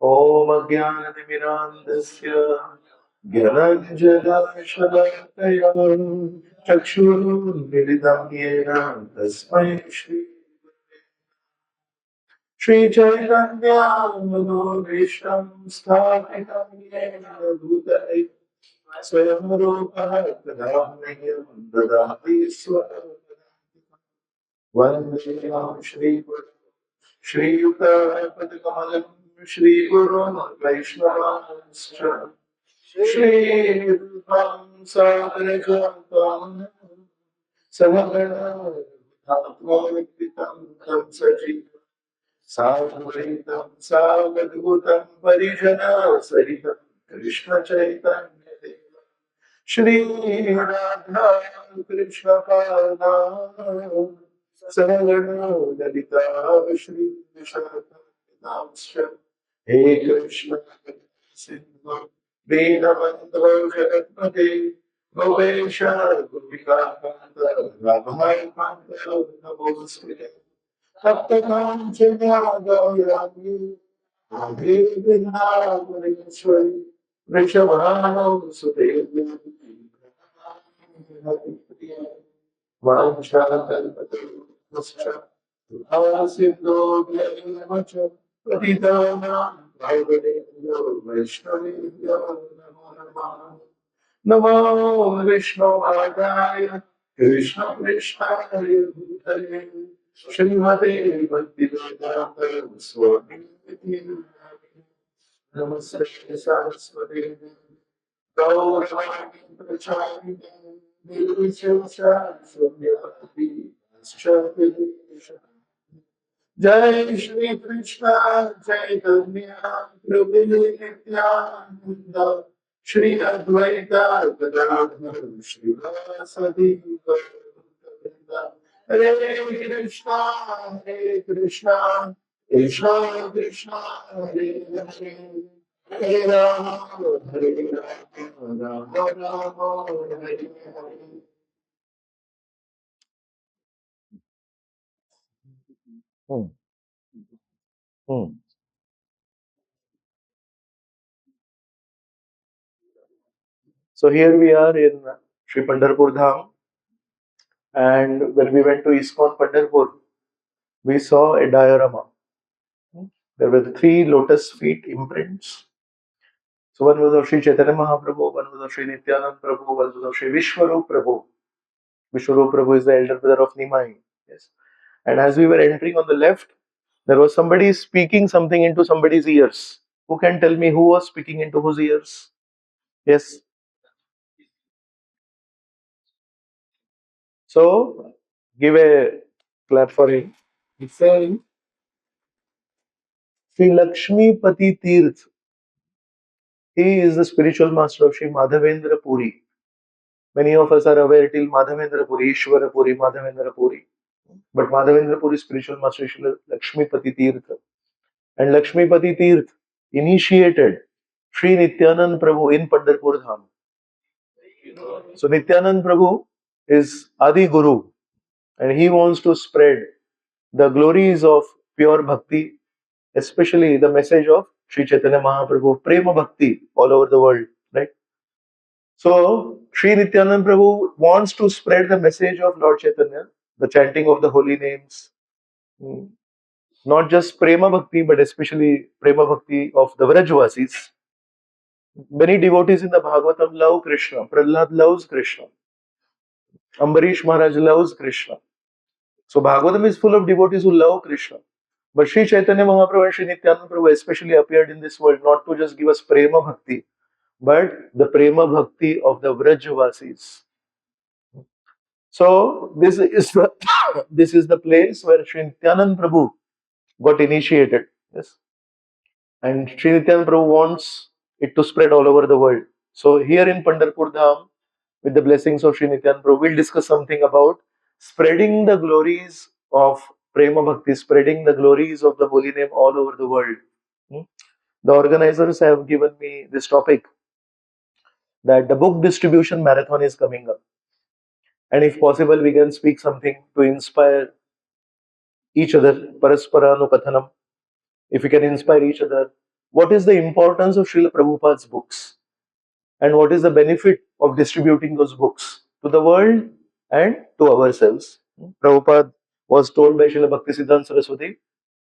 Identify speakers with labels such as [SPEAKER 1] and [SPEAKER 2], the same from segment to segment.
[SPEAKER 1] Om Ajnanatimirandasya Gyananjalakshadakaya Chakshurunmilitam Yena Tasmai Shri Chaitanya Manobhishtam Sthapitam Yena Bhutale Swayam Rupa Kadamyam Dadati Swara Vandeyam Shri Guru Shri Yuta Padakamalam Shri Guru Vaishnavascha Shri Rupam Sadhanajatam Samagana Bhagavatam Tam Saji Sadhvaitam Savadhutam Parijana Saritam Krishna Chaitanya Deva Shri Radha Krishna Pada Saragana Lalita Shri Vishakam He Krishna Sindhu Deenabandhu Jagatpate Govesha Gopika Kanta Radhai Kanta Namaste Taptakanchanyagaurangi Radhe Vrindavaneshwari Vrishabhanu Sudevya Vanchakalpatarushya Asindho Vyayamacha Patitana Vaibhadeyo Vaishnavibhyo Namo Namaha Namo Vishnu Padaya Krishna Krishna Hare Hare Srimate Bhaktivedanta Swami Namaste Saraswati Gauravani Prachari Nirvishesha Sunyati Shakti Jai Shri Krishna Chaitanya Prabhu Nityananda Shri Advaita Gadadhar Shri Vasadi Gauravinda Hare Krishna Hare Krishna Krishna Krishna Hare Hare Hare Rama Hare Rama Rama Rama Hare Hare. Hmm. Hmm. So here we are in Sri Pandharpur Dham, and when we went to ISKCON Pandharpur, we saw a diorama. There were three lotus feet imprints. So one was of Sri Chaitanya Mahaprabhu, one was of Sri Nityanand Prabhu, one was of Sri Vishwarup Prabhu. Vishwarup Prabhu is the elder brother of Nimai. Yes. And as we were entering on the left, there was somebody speaking something into somebody's ears. Who can tell me who was speaking into whose ears? Yes. So give a clap for him. He's saying, Sri Lakshmi Pati Tirth. He is the spiritual master of Sri Madhavendra Puri. Many of us are aware till Madhavendra Puri, Ishwara Puri, Madhavendra Puri. But Madhavendra Puri spiritual master is Sri Lakshmi Pati Tirth. And Lakshmi Pati Tirth initiated Sri Nityanand Prabhu in Pandharpur Dham. So Nityanand Prabhu is Adi Guru, and he wants to spread the glories of pure bhakti, especially the message of Sri Chaitanya Mahaprabhu, Prema Bhakti, all over the world, right? So Sri Nityanand Prabhu wants to spread the message of Lord Chaitanya, the chanting of the holy names, not just Prema Bhakti, but especially Prema Bhakti of the Vrajvasis. Many devotees in the Bhagavatam love Krishna. Prahlad loves Krishna. Ambarish Maharaj loves Krishna. So Bhagavatam is full of devotees who love Krishna. But Sri Chaitanya Mahaprabhu and Sri Nityananda Prabhu especially appeared in this world not to just give us Prema Bhakti, but the Prema Bhakti of the Vrajvasis. So this is the this is the place where Sri Nityananda Prabhu got initiated. Yes. And Sri Nityananda Prabhu wants it to spread all over the world. So here in Pandharpur Dham, with the blessings of Sri Nityananda Prabhu, we'll discuss something about spreading the glories of Prema Bhakti, spreading the glories of the holy name all over the world. The organizers have given me this topic that the book distribution marathon is coming up. And if possible, we can speak something to inspire each other, Parasparanu Kathanam. If we can inspire each other, what is the importance of Srila Prabhupada's books and what is the benefit of distributing those books to the world and to ourselves. Prabhupada was told by Srila Bhaktisiddhanta Saraswati,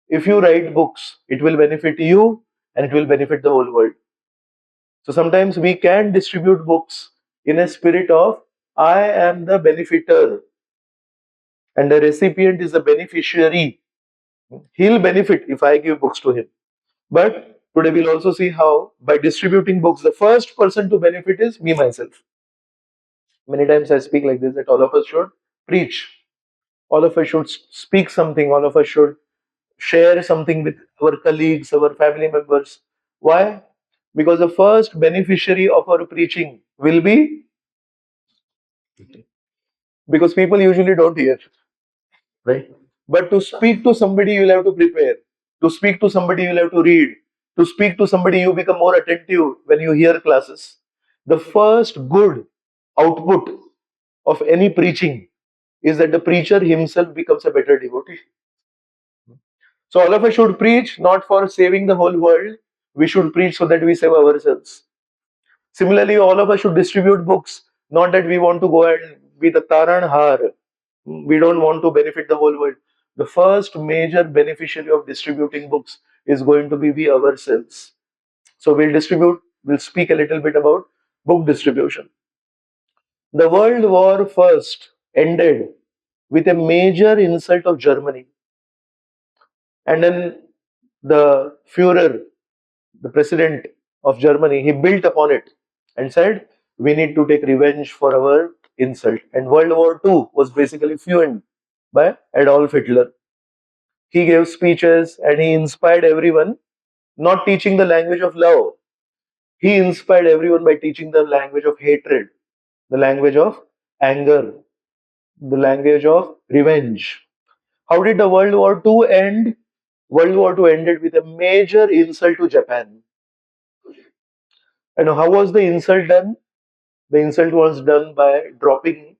[SPEAKER 1] if you write books, it will benefit you and it will benefit the whole world. So sometimes we can distribute books in a spirit of I am the benefiter and the recipient is the beneficiary. He'll benefit if I give books to him. But today we'll also see how by distributing books, the first person to benefit is me myself. Many times I speak like this that all of us should preach. All of us should speak something. All of us should share something with our colleagues, our family members. Why? Because the first beneficiary of our preaching will be, because people usually don't hear, right? But to speak to somebody, you'll have to prepare. To speak to somebody, you'll have to read. To speak to somebody, you become more attentive when you hear classes. The first good output of any preaching is that the preacher himself becomes a better devotee. So all of us should preach not for saving the whole world. We should preach so that we save ourselves. Similarly, all of us should distribute books, not that we want to go and be the Taran Har. We don't want to benefit the whole world. The first major beneficiary of distributing books is going to be we ourselves. So we'll speak a little bit about book distribution. The World War First ended with a major insult of Germany. And then the Führer, the president of Germany, he built upon it and said, we need to take revenge for our insult. And World War II was basically fueled by Adolf Hitler. He gave speeches and he inspired everyone, not teaching the language of love. He inspired everyone by teaching the language of hatred, the language of anger, the language of revenge. How did the World War II end? World War II ended with a major insult to Japan. And how was the insult done? The insult was done by dropping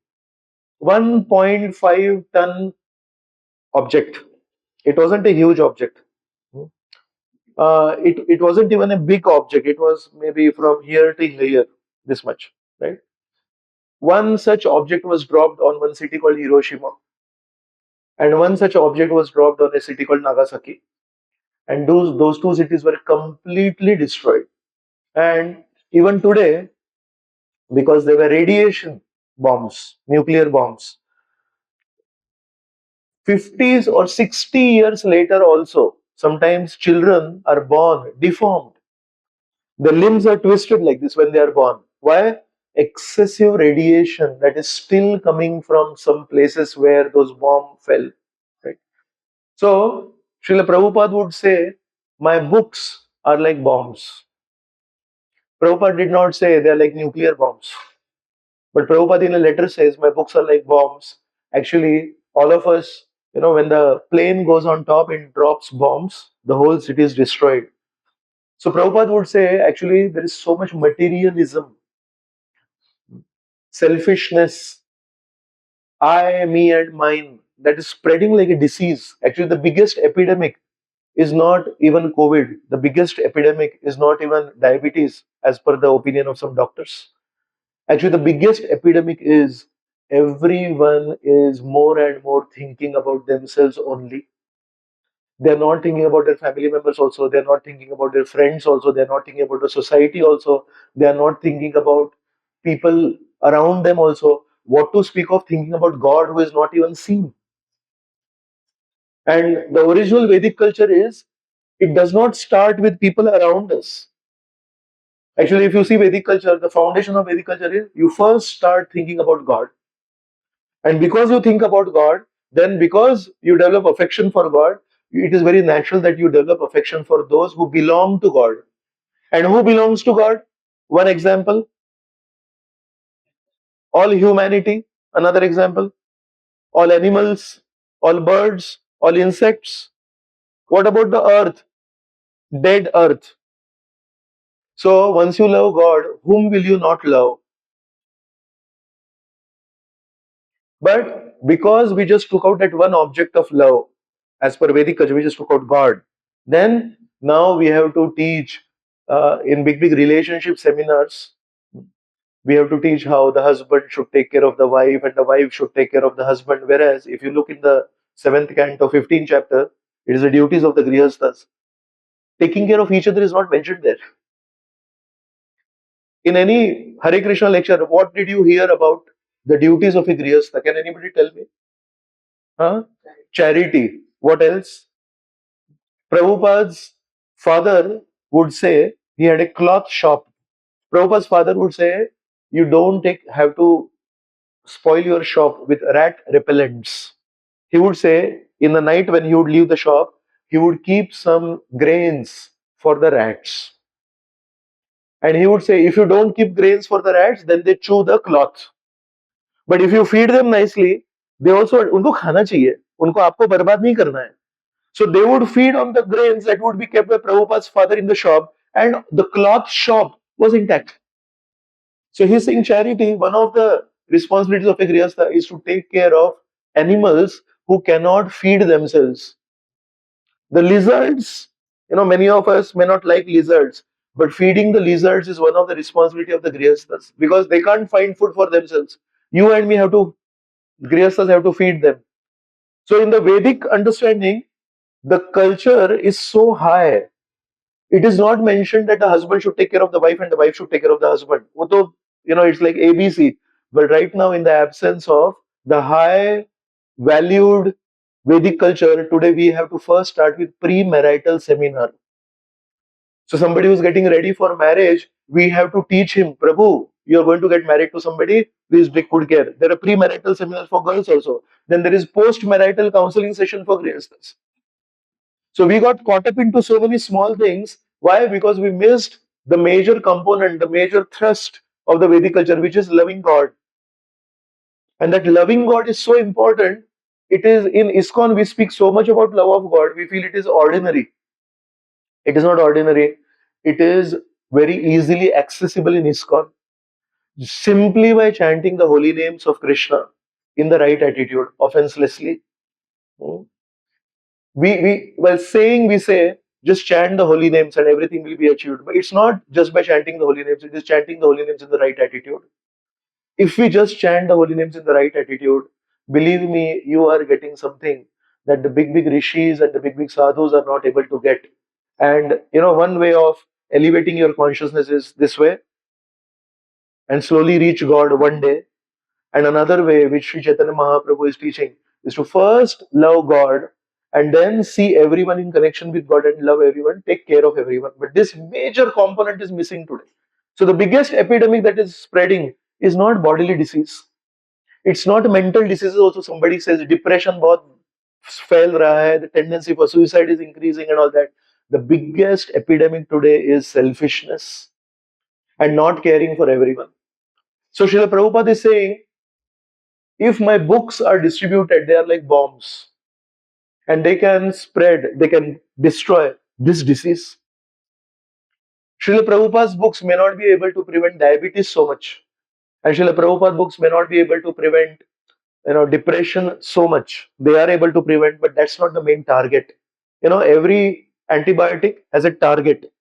[SPEAKER 1] 1.5 ton object. It wasn't a huge object. It wasn't even a big object. It was maybe from here to here, this much, right? One such object was dropped on one city called Hiroshima, and one such object was dropped on a city called Nagasaki. And those two cities were completely destroyed. And even today, because they were radiation bombs, nuclear bombs, 50s or 60 years later also, sometimes children are born deformed. Their limbs are twisted like this when they are born. Why? Excessive radiation that is still coming from some places where those bombs fell. Right? So, Srila Prabhupada would say, my books are like bombs. Prabhupada did not say they are like nuclear bombs. But Prabhupada in a letter says, my books are like bombs. Actually, all of us, when the plane goes on top and drops bombs, the whole city is destroyed. So Prabhupada would say, actually, there is so much materialism, selfishness, I, me, and mine that is spreading like a disease. Actually, the biggest epidemic is not even COVID. The biggest epidemic is not even diabetes, as per the opinion of some doctors. Actually, the biggest epidemic is everyone is more and more thinking about themselves only. They're not thinking about their family members also. They're not thinking about their friends also. They're not thinking about the society also. They're not thinking about people around them also. What to speak of thinking about God who is not even seen. And the original Vedic culture is, it does not start with people around us. Actually, if you see Vedic culture, the foundation of Vedic culture is you first start thinking about God. And because you think about God, then because you develop affection for God, it is very natural that you develop affection for those who belong to God. And who belongs to God? One example, all humanity. Another example, all animals, all birds, all insects. What about the earth? Dead earth. So once you love God, whom will you not love? But because we just took out that one object of love, as per Vedic culture, we just took out God. Then Now we have to teach in big relationship seminars. We have to teach how the husband should take care of the wife and the wife should take care of the husband. Whereas if you look in the seventh canto, 15th chapter, it is the duties of the grihasthas. Taking care of each other is not mentioned there. In any Hare Krishna lecture, what did you hear about the duties of a grihastha? Can anybody tell me? Huh? Charity. What else? Prabhupada's father would say he had a cloth shop. Prabhupada's father would say, you don't have to spoil your shop with rat repellents. He would say, in the night when he would leave the shop, he would keep some grains for the rats. And he would say, if you don't keep grains for the rats, then they chew the cloth. But if you feed them nicely, they also, उनको खाना चाहिए, उनको आपको बर्बाद नहीं करना है. So they would feed on the grains that would be kept by Prabhupada's father in the shop, and the cloth shop was intact. So he's saying charity, one of the responsibilities of a grihastha is to take care of animals who cannot feed themselves. The lizards, many of us may not like lizards, but feeding the lizards is one of the responsibility of the grihasthas because they can't find food for themselves. You and me grihasthas have to feed them. So in the Vedic understanding, the culture is so high. It is not mentioned that the husband should take care of the wife and the wife should take care of the husband. It's like ABC. But right now, in the absence of the high valued Vedic culture, today we have to first start with pre-marital seminar. So somebody who's getting ready for marriage, we have to teach him, Prabhu, you're going to get married to somebody, please take good care. There are pre-marital seminars for girls also. Then there is post-marital counseling session for grihasthas. So we got caught up into so many small things. Why? Because we missed the major component, the major thrust of the Vedic culture, which is loving God. And that loving God is so important. It is in ISKCON, we speak so much about love of God, we feel it is ordinary. It is not ordinary. It is very easily accessible in ISKCON. Simply by chanting the holy names of Krishna in the right attitude, offenselessly. While saying, we say, just chant the holy names and everything will be achieved. But it's not just by chanting the holy names, it is chanting the holy names in the right attitude. If we just chant the holy names in the right attitude, believe me, you are getting something that the big rishis and the big sadhus are not able to get. And one way of elevating your consciousness is this way, and slowly reach God one day. And another way, which Sri Chaitanya Mahaprabhu is teaching, is to first love God and then see everyone in connection with God and love everyone, take care of everyone. But this major component is missing today. So the biggest epidemic that is spreading is not bodily disease. It's not mental diseases also. Somebody says depression bahut fail raha hai, the tendency for suicide is increasing and all that. The biggest epidemic today is selfishness and not caring for everyone. So Srila Prabhupada is saying, if my books are distributed, they are like bombs. And they can spread, they can destroy this disease. Srila Prabhupada's books may not be able to prevent diabetes so much. And Srila Prabhupada's books may not be able to prevent depression so much. They are able to prevent, but that's not the main target. Every antibiotic has a target.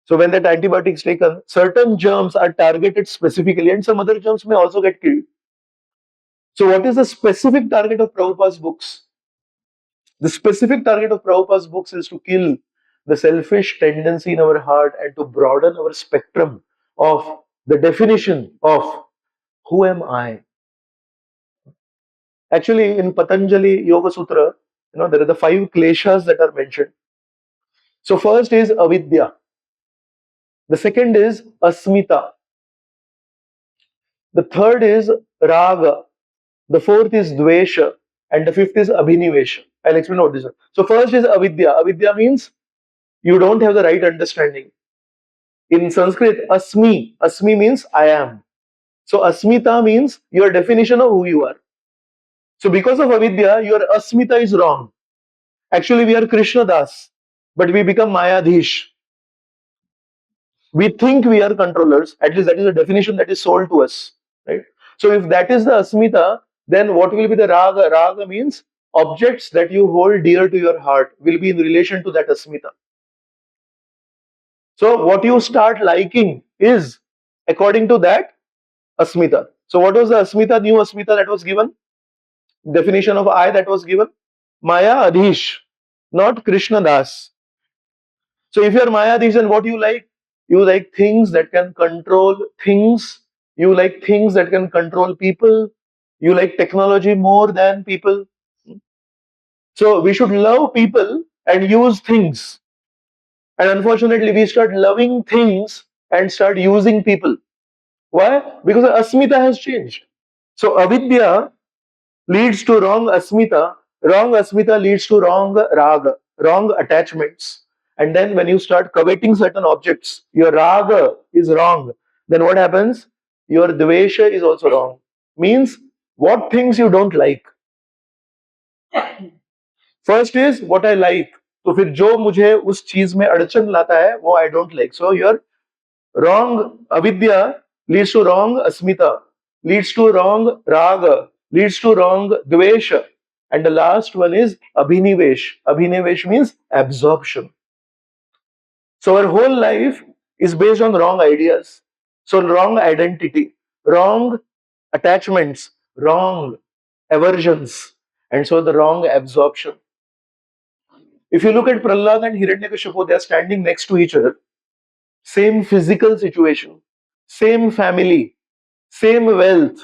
[SPEAKER 1] So when that antibiotic is taken, certain germs are targeted specifically and some other germs may also get killed. So what is the specific target of Prabhupada's books? The specific target of Prabhupada's books is to kill the selfish tendency in our heart and to broaden our spectrum of the definition of who am I. Actually, in Patanjali Yoga Sutra, there are the 5 kleshas that are mentioned. So first is avidya. The second is asmita. The third is raga. The fourth is dvesha. And the fifth is abhinivesha. I'll explain what this is. So first is avidya. Avidya means you don't have the right understanding. In Sanskrit, asmi means I am. So asmita means your definition of who you are. So because of avidya, your asmita is wrong. Actually, we are Krishna Das, but we become Mayadhish. We think we are controllers. At least that is a definition that is sold to us, right? So if that is the asmita, then what will be the raga? Raga means objects that you hold dear to your heart will be in relation to that asmita. So what you start liking is according to that asmita. So what was the asmita, new asmita that was given? Definition of I that was given? Maya Adhish, not Krishna Das. So if you're Maya Adhish, then what you like? You like things that can control things. You like things that can control people. You like technology more than people. So we should love people and use things. And unfortunately, we start loving things and start using people. Why? Because the asmita has changed. So avidya leads to wrong asmita leads to wrong raga, wrong attachments. And then when you start coveting certain objects, your raga is wrong. Then what happens? Your dvesha is also wrong. Means what things you don't like. First is what I like. तो फिर जो मुझे उस चीज में अड़चन लाता है वो I don't like. So your wrong avidya leads to wrong asmita, leads to wrong raga, leads to wrong dvesha. And the last one is abhinivesh. Abhinivesh means absorption. So our whole life is based on wrong ideas. So wrong identity, wrong attachments, wrong aversions, and so the wrong absorption. If you look at Prahlad and Hiranyakashipu, they are standing next to each other. Same physical situation, same family, same wealth.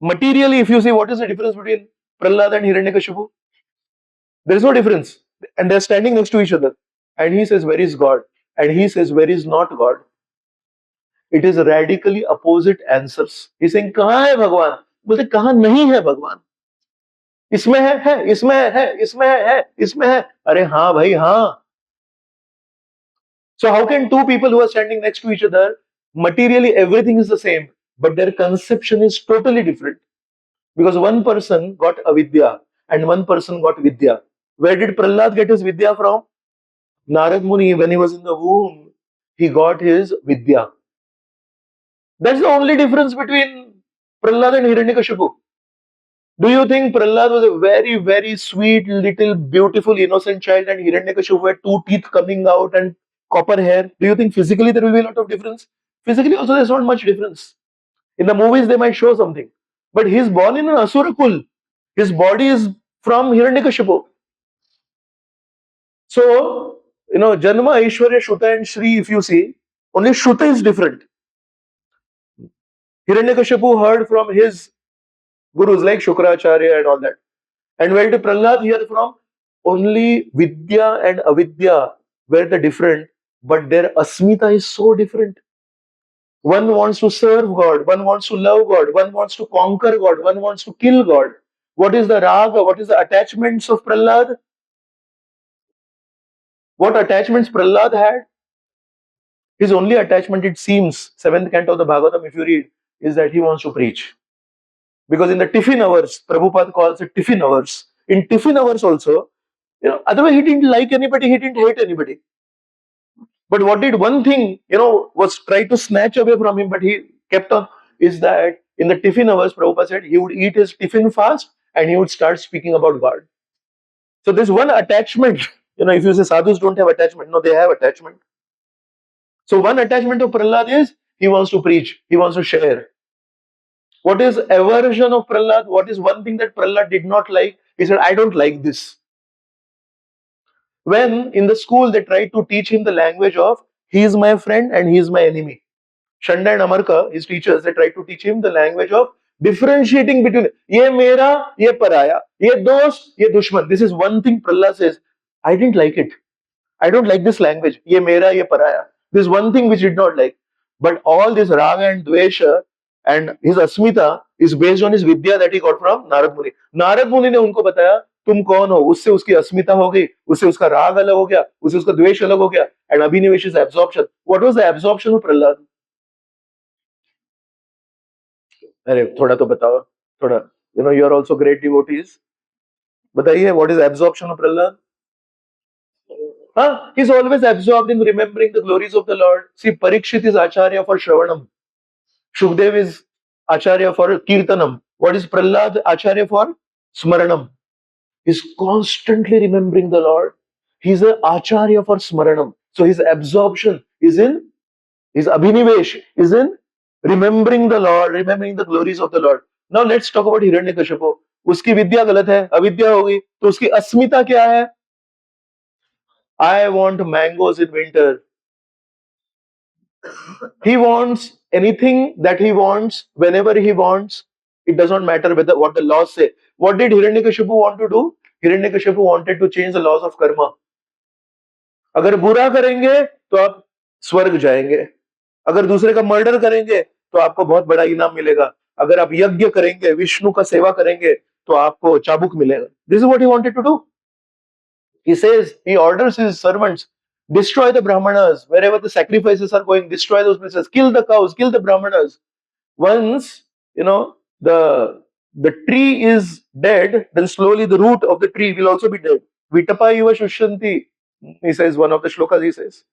[SPEAKER 1] Materially, if you see what is the difference between Prahlad and Hiranyakashipu, there is no difference. And they are standing next to each other. And he says, where is God? And he says, where is not God? It is radically opposite answers. He's saying, कहाँ है भगवान? बोलते कहाँ नहीं है भगवान? इसमें है, इसमें है, इसमें है, इसमें है. अरे हाँ भाई हाँ. So how can two people who are standing next to each other, materially everything is the same, but their conception is totally different? Because one person got avidya and one person got vidya. Where did Prahlad get his vidya from? Narad Muni, when he was in the womb, he got his vidya. That's the only difference between Prahlad and Hiranyakashipu. Do you think Prahlad was a very, very sweet, little, beautiful, innocent child and Hiranyakashipu had two teeth coming out and copper hair? Do you think physically there will be a lot of difference? Physically also there's not much difference. In the movies they might show something. But he's born in an Asura Kul. His body is from Hiranyakashipu. So, Janma, Aishwarya, Shuta and Shri, if you see, only Shuta is different. Hiranyakashipu heard from his gurus like Shukracharya and all that. And where did Prahlad hear from? Only Vidya and Avidya were the different, but their asmita is so different. One wants to serve God, one wants to love God, one wants to conquer God, one wants to kill God. What is the raga? What is the attachments of Prahlad? What attachments Prahlad had? His only attachment, it seems, 7th canto of the Bhagavatam, if you read, is that he wants to preach. Because in the tiffin hours, Prabhupada calls it tiffin hours. In tiffin hours also, otherwise he didn't like anybody, he didn't hate anybody. But what did one thing, was try to snatch away from him, but he kept on, is that in the tiffin hours, Prabhupada said he would eat his tiffin fast and he would start speaking about God. So there's one attachment. If you say sadhus don't have attachment, no, they have attachment. So one attachment of Prahlad is he wants to preach, he wants to share. What is aversion of Prahlad? What is one thing that Prahlad did not like? He said, I don't like this. When in the school they tried to teach him the language of he is my friend and he is my enemy. Shanda and Amarka, his teachers, they tried to teach him the language of differentiating between ye mera, ye paraya, ye dost, ye dushman. This is one thing Prahlad says, I didn't like it. I don't like this language. Ye mera, ye paraya. This is one thing which he did not like. But all this raga and dvesha and his asmita is based on his vidya that he got from Narad Muni. Narad Muni ने उनको बताया तुम कौन हो, उससे उसकी अस्मिता हो गई, उससे उसका राग अलग हो गया, उससे उसका द्वेष अलग हो गया. And abhinivesh is absorption. What was the absorption of Prahlad? अरे थोड़ा तो बताओ, थोड़ा. You are also great devotees. बताइए, what is absorption of Prahlad? He's always absorbed in remembering the glories of the Lord. See, Parikshit is Acharya for Shravanam. Shukdev is Acharya for Kirtanam. What is Prahlad Acharya for? Smaranam. He's constantly remembering the Lord. He's an Acharya for Smaranam. So his absorption is in his abhinivesh, is in remembering the Lord, remembering the glories of the Lord. Now let's talk about Hiranyakashipu. उसकी विद्या गलत है, अविद्या होगी, तो उसकी अस्मिता क्या है? I want mangoes in winter. He wants anything that he wants whenever he wants. It does not matter whether what the laws say. What did Hiranyakashipu want to do? Hiranyakashipu wanted to change the laws of karma. अगर बुरा करेंगे तो आप स्वर्ग जाएंगे, अगर दूसरे का मर्डर करेंगे तो आपको बहुत बड़ा इनाम मिलेगा, अगर आप यज्ञ करेंगे, विष्णु का सेवा करेंगे तो आपको चाबुक मिलेगा. This is what he wanted to do. He says, he orders his servants, destroy the brahmanas wherever the sacrifices are going, destroy those places, kill the cows, kill the brahmanas. Once the tree is dead, then slowly the root of the tree will also be dead. Vitapa iva shushyanti, he says, one of the shlokas he says.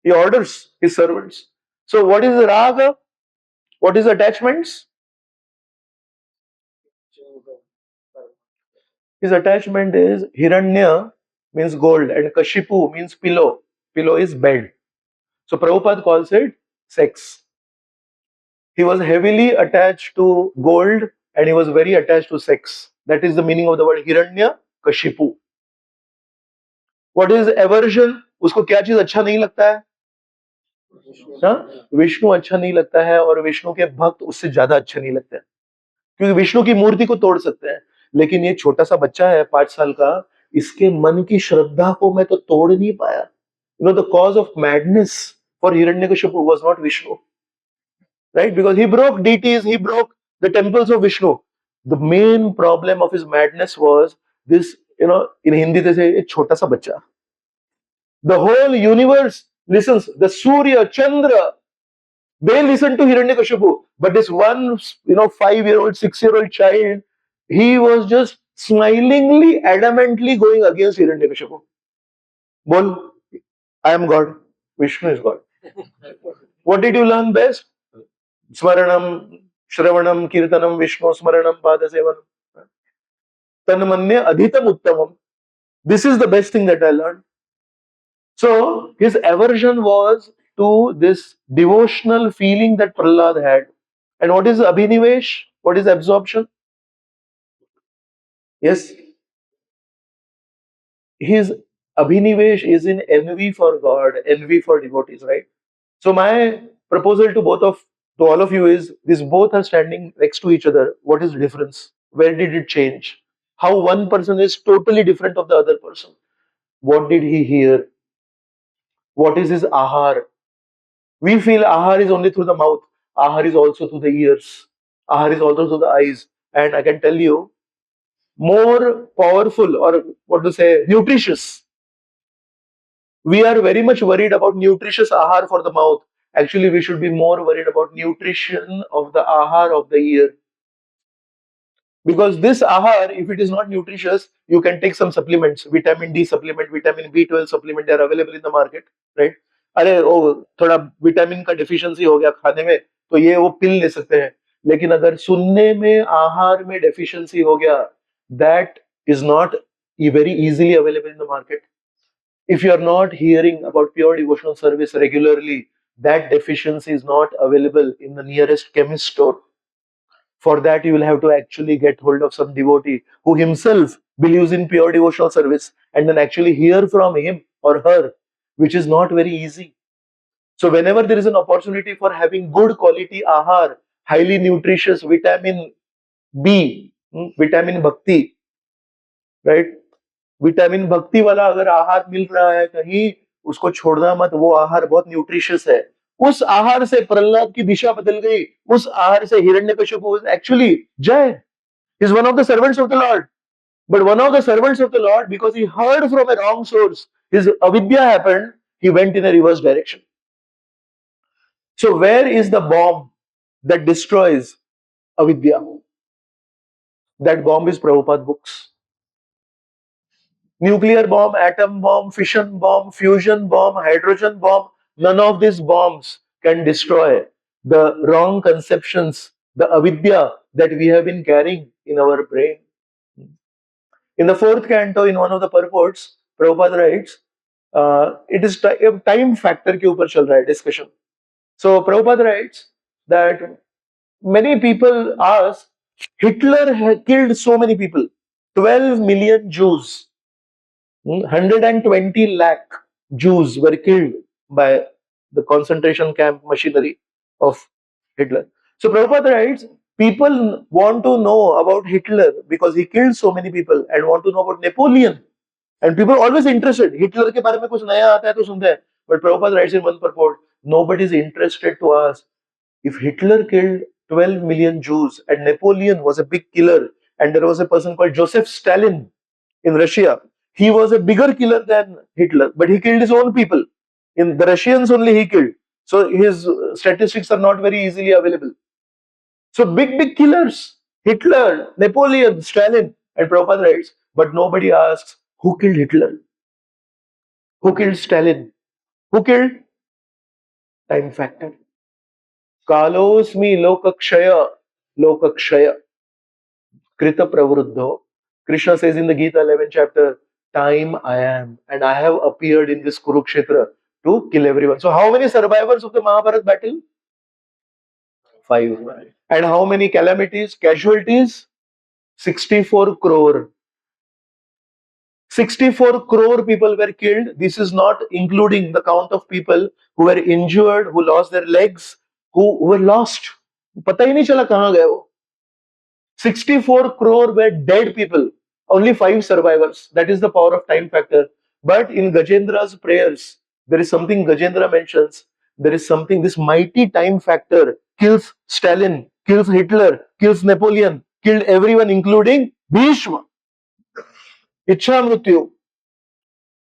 [SPEAKER 1] He orders his servants. So what is raga? What is attachments? His attachment is Hiranya means gold and Kashipu means pillow. Pillow is bed. So Prabhupada calls it sex. He was heavily attached to gold and he was very attached to sex. That is the meaning of the word Hiranya Kashipu. What is aversion? उसको क्या चीज अच्छा नहीं लगता है? हाँ? विष्णु अच्छा नहीं लगता है और विष्णु के भक्त उससे ज्यादा अच्छा नहीं लगते हैं, क्योंकि विष्णु की मूर्ति को तोड़ सकते हैं, लेकिन ये छोटा सा बच्चा है 5 साल का, इसके मन की श्रद्धा को मैं तो तोड़ नहीं पाया. The cause of madness for Hiranyakashipu was not Vishnu, right? Because he broke deities, he broke the temples of Vishnu. The main problem of his madness was this, in Hindi they say, a chota sa bacha. The whole universe listens. The Surya, Chandra, they listen to Hiranyakashipu. But this one, 5-year-old, 6-year-old child, he was just smilingly, adamantly going against Hiranyakashipu. Bol, I am God. Vishnu is God. What did you learn best? Smaranam, Shravanam, Kirtanam, Vishnu, Smaranam, Padasevanam. Tanmanya Adhitam Uttamam. This is the best thing that I learned. So his aversion was to this devotional feeling that Prahlad had. And what is Abhinivesh? What is absorption? Yes. His Abhinivesh is in envy for God, envy for devotees, right? So my proposal to all of you is, these both are standing next to each other. What is the difference? Where did it change? How one person is totally different of the other person? What did he hear? What is his ahar? We feel ahar is only through the mouth. Ahar is also through the ears. Ahar is also through the eyes. And I can tell you, more powerful, or what to say, nutritious. We are very much worried about nutritious ahar for the mouth. Actually, we should be more worried about nutrition of the ahar of the ear. Because this ahar, if it is not nutritious, you can take some supplements, vitamin D supplement, vitamin B12 supplement, they are available in the market, right? अरे ओ थोड़ा vitamin का deficiency हो गया खाने में तो ये वो पिल ले सकते हैं, लेकिन अगर सुनने में आहार में डेफिशिएंसी हो गया, that is not very easily available in the market. If you are not hearing about pure devotional service regularly, that deficiency is not available in the nearest chemist store. For that, you will have to actually get hold of some devotee who himself believes in pure devotional service and then actually hear from him or her, which is not very easy. So whenever there is an opportunity for having good quality ahar, highly nutritious vitamin B, vitamin bhakti, right? Vitamin भक्ति वाला अगर आहार मिल रहा है कहीं, उसको छोड़ना मत. वो आहार बहुत न्यूट्रिशियस है. उस आहार से प्रहलाद की दिशा बदल गई. उस आहार से हिरण्यकशिपु एक्चुअली जय is one of the servants of the Lord. But one of the servants of the Lord, because he heard from a wrong source, his avidya happened, he went in a reverse direction. So where is the bomb that destroys avidya? That bomb is Prabhupada books. Nuclear bomb, atom bomb, fission bomb, fusion bomb, hydrogen bomb, none of these bombs can destroy the wrong conceptions, the avidya that we have been carrying in our brain. In the 4th canto, in one of the purports, Prabhupada writes, It is time factor के ऊपर चल रहा है discussion. So Prabhupada writes that many people ask, Hitler killed so many people, 12 million Jews, 120 lakh Jews were killed by the concentration camp machinery of Hitler. So Prabhupada writes, people want to know about Hitler because he killed so many people and want to know about Napoleon. And people are always interested. Hitler के बारे में कुछ नया आता है तो सुनते हैं. But Prabhupada writes in one purport, nobody is interested to ask if Hitler killed 12 million Jews and Napoleon was a big killer and there was a person called Joseph Stalin in Russia. He was a bigger killer than Hitler, but he killed his own people. In the Russians only he killed. So his statistics are not very easily available. So big killers, Hitler, Napoleon, Stalin, and Prabhupada writes, but nobody asks who killed Hitler, who killed Stalin, who killed time factor. Kalosmi lokakshaya, lokakshaya, krita pravruddho. Krishna says in the Gita 11th chapter, time I am, and I have appeared in this Kurukshetra to kill everyone. So how many survivors of the Mahabharata battle? 5. And how many calamities, casualties? 64 crore. 64 crore people were killed. This is not including the count of people who were injured, who lost their legs, who were lost. पता ही नहीं चला कहाँ गए वो. 64 crore were dead people. Only 5 survivors. That is the power of time factor. But in Gajendra's prayers, there is something Gajendra mentions. There is something, this mighty time factor kills Stalin, kills Hitler, kills Napoleon, killed everyone including Bhishma. Ichha Mrityu.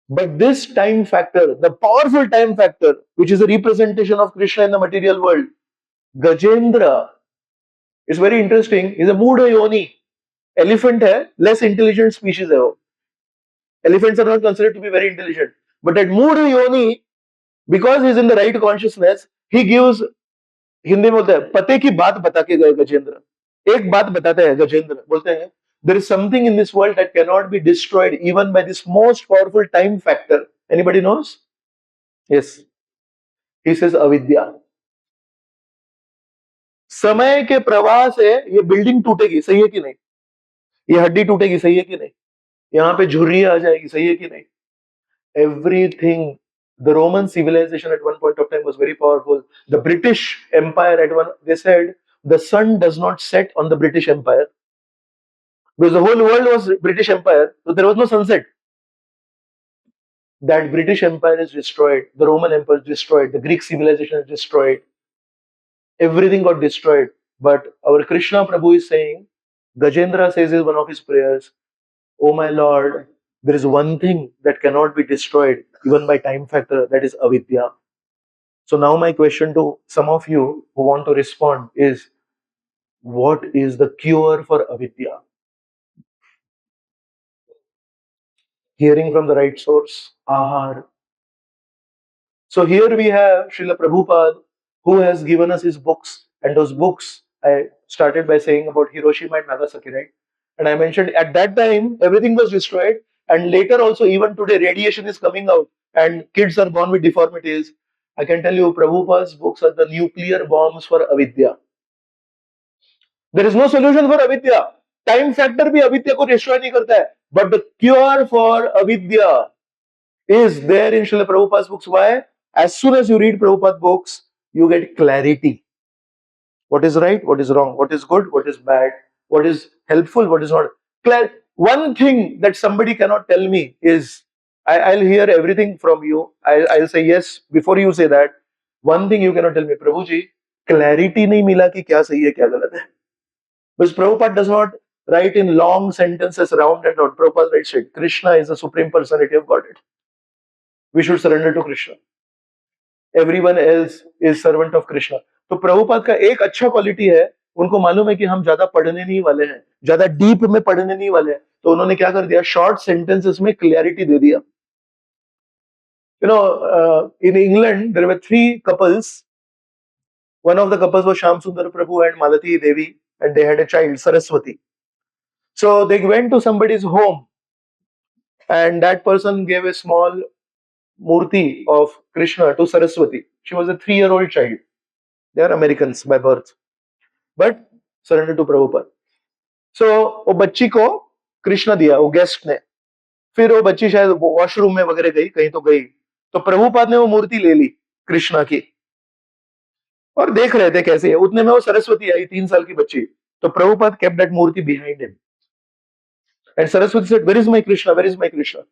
[SPEAKER 1] But this time factor, the powerful time factor, which is a representation of Krishna in the material world, Gajendra, is very interesting. He's a Muda Yoni. Elephant hai, less intelligent species hai wo. Elephants are not considered to be very intelligent. But at Muda Yoni, because he's in the right consciousness, he gives, Hindi में बोलते हैं पते की बात बता के गए गजेंद्र. एक बात बताते हैं गजेंद्र, बोलते हैं there is something in this world that cannot be destroyed even by this most powerful time factor. Anybody knows? Yes. He says avidya. समय के प्रवाह से ये बिल्डिंग टूटेगी, सही है कि नहीं? ये हड्डी टूटेगी, सही है कि नहीं? यहाँ पे झुर्री आ जाएगी, सही है कि नहीं? Everything. The Roman civilization at one point of time was very powerful. The British Empire at one, they said the sun does not set on the British Empire. Because the whole world was British Empire, so there was no sunset. That British Empire is destroyed, the Roman Empire is destroyed, the Greek civilization is destroyed. Everything got destroyed. But our Krishna Prabhu is saying, Gajendra says in one of his prayers, oh my Lord, there is one thing that cannot be destroyed even by time factor, that is avidya. So now my question to some of you who want to respond is, what is the cure for avidya? Hearing from the right source, ahar. So here we have Srila Prabhupada, who has given us his books, and those books I started by saying about Hiroshima and Nagasaki, right? And I mentioned at that time everything was destroyed, and later also, even today, radiation is coming out and kids are born with deformities. I can tell you, Prabhupada's books are the nuclear bombs for avidya. There is no solution for avidya. Time factor bhi avidya ko destroy nahi karta hai. But the cure for avidya is there in Srila Prabhupada's books. Why? As soon as you read Prabhupada's books, you get clarity. What is right, what is wrong, what is good, what is bad, what is helpful, what is not. One thing that somebody cannot tell me is, I'll hear everything from you. I'll say yes before you say that. One thing you cannot tell me, Prabhu ji, clarity nahi mila ki kya sahi hai, kya galat hai. Because Prabhupada does not write in long sentences round and round. Prabhupada writes it. Krishna is the supreme personality of Godhead. We should surrender to Krishna. Everyone else is servant of Krishna. तो प्रभुपाद का एक अच्छा quality है, उनको मालूम है कि हम ज्यादा पढ़ने नहीं वाले हैं, ज्यादा डीप में पढ़ने नहीं वाले हैं, तो उन्होंने क्या कर दिया, शॉर्ट सेंटेंसेस में क्लैरिटी दे दिया. You know, in England there were 3 couples. One of the couples was Shyam Sundar Prabhu and Malati Devi, and they had a child, Saraswati. So they went to somebody's home, and that person gave a small murti of Krishna to Saraswati. She was a 3-year-old child. They are Americans by birth, but surrendered to Prabhupada. So वो बच्ची को कृष्णा दिया, वो guest ने. फिर वो बच्ची शायद वॉशरूम में वगैरह गई, कहीं तो गई, तो प्रभुपाद ने वो मूर्ति ले ली कृष्णा की और देख रहे थे कैसे है. उतने में वो सरस्वती आई, 3 साल की बच्ची. तो Prabhupada kept that Murthy behind him and Saraswati said, where is my Krishna, where is my Krishna?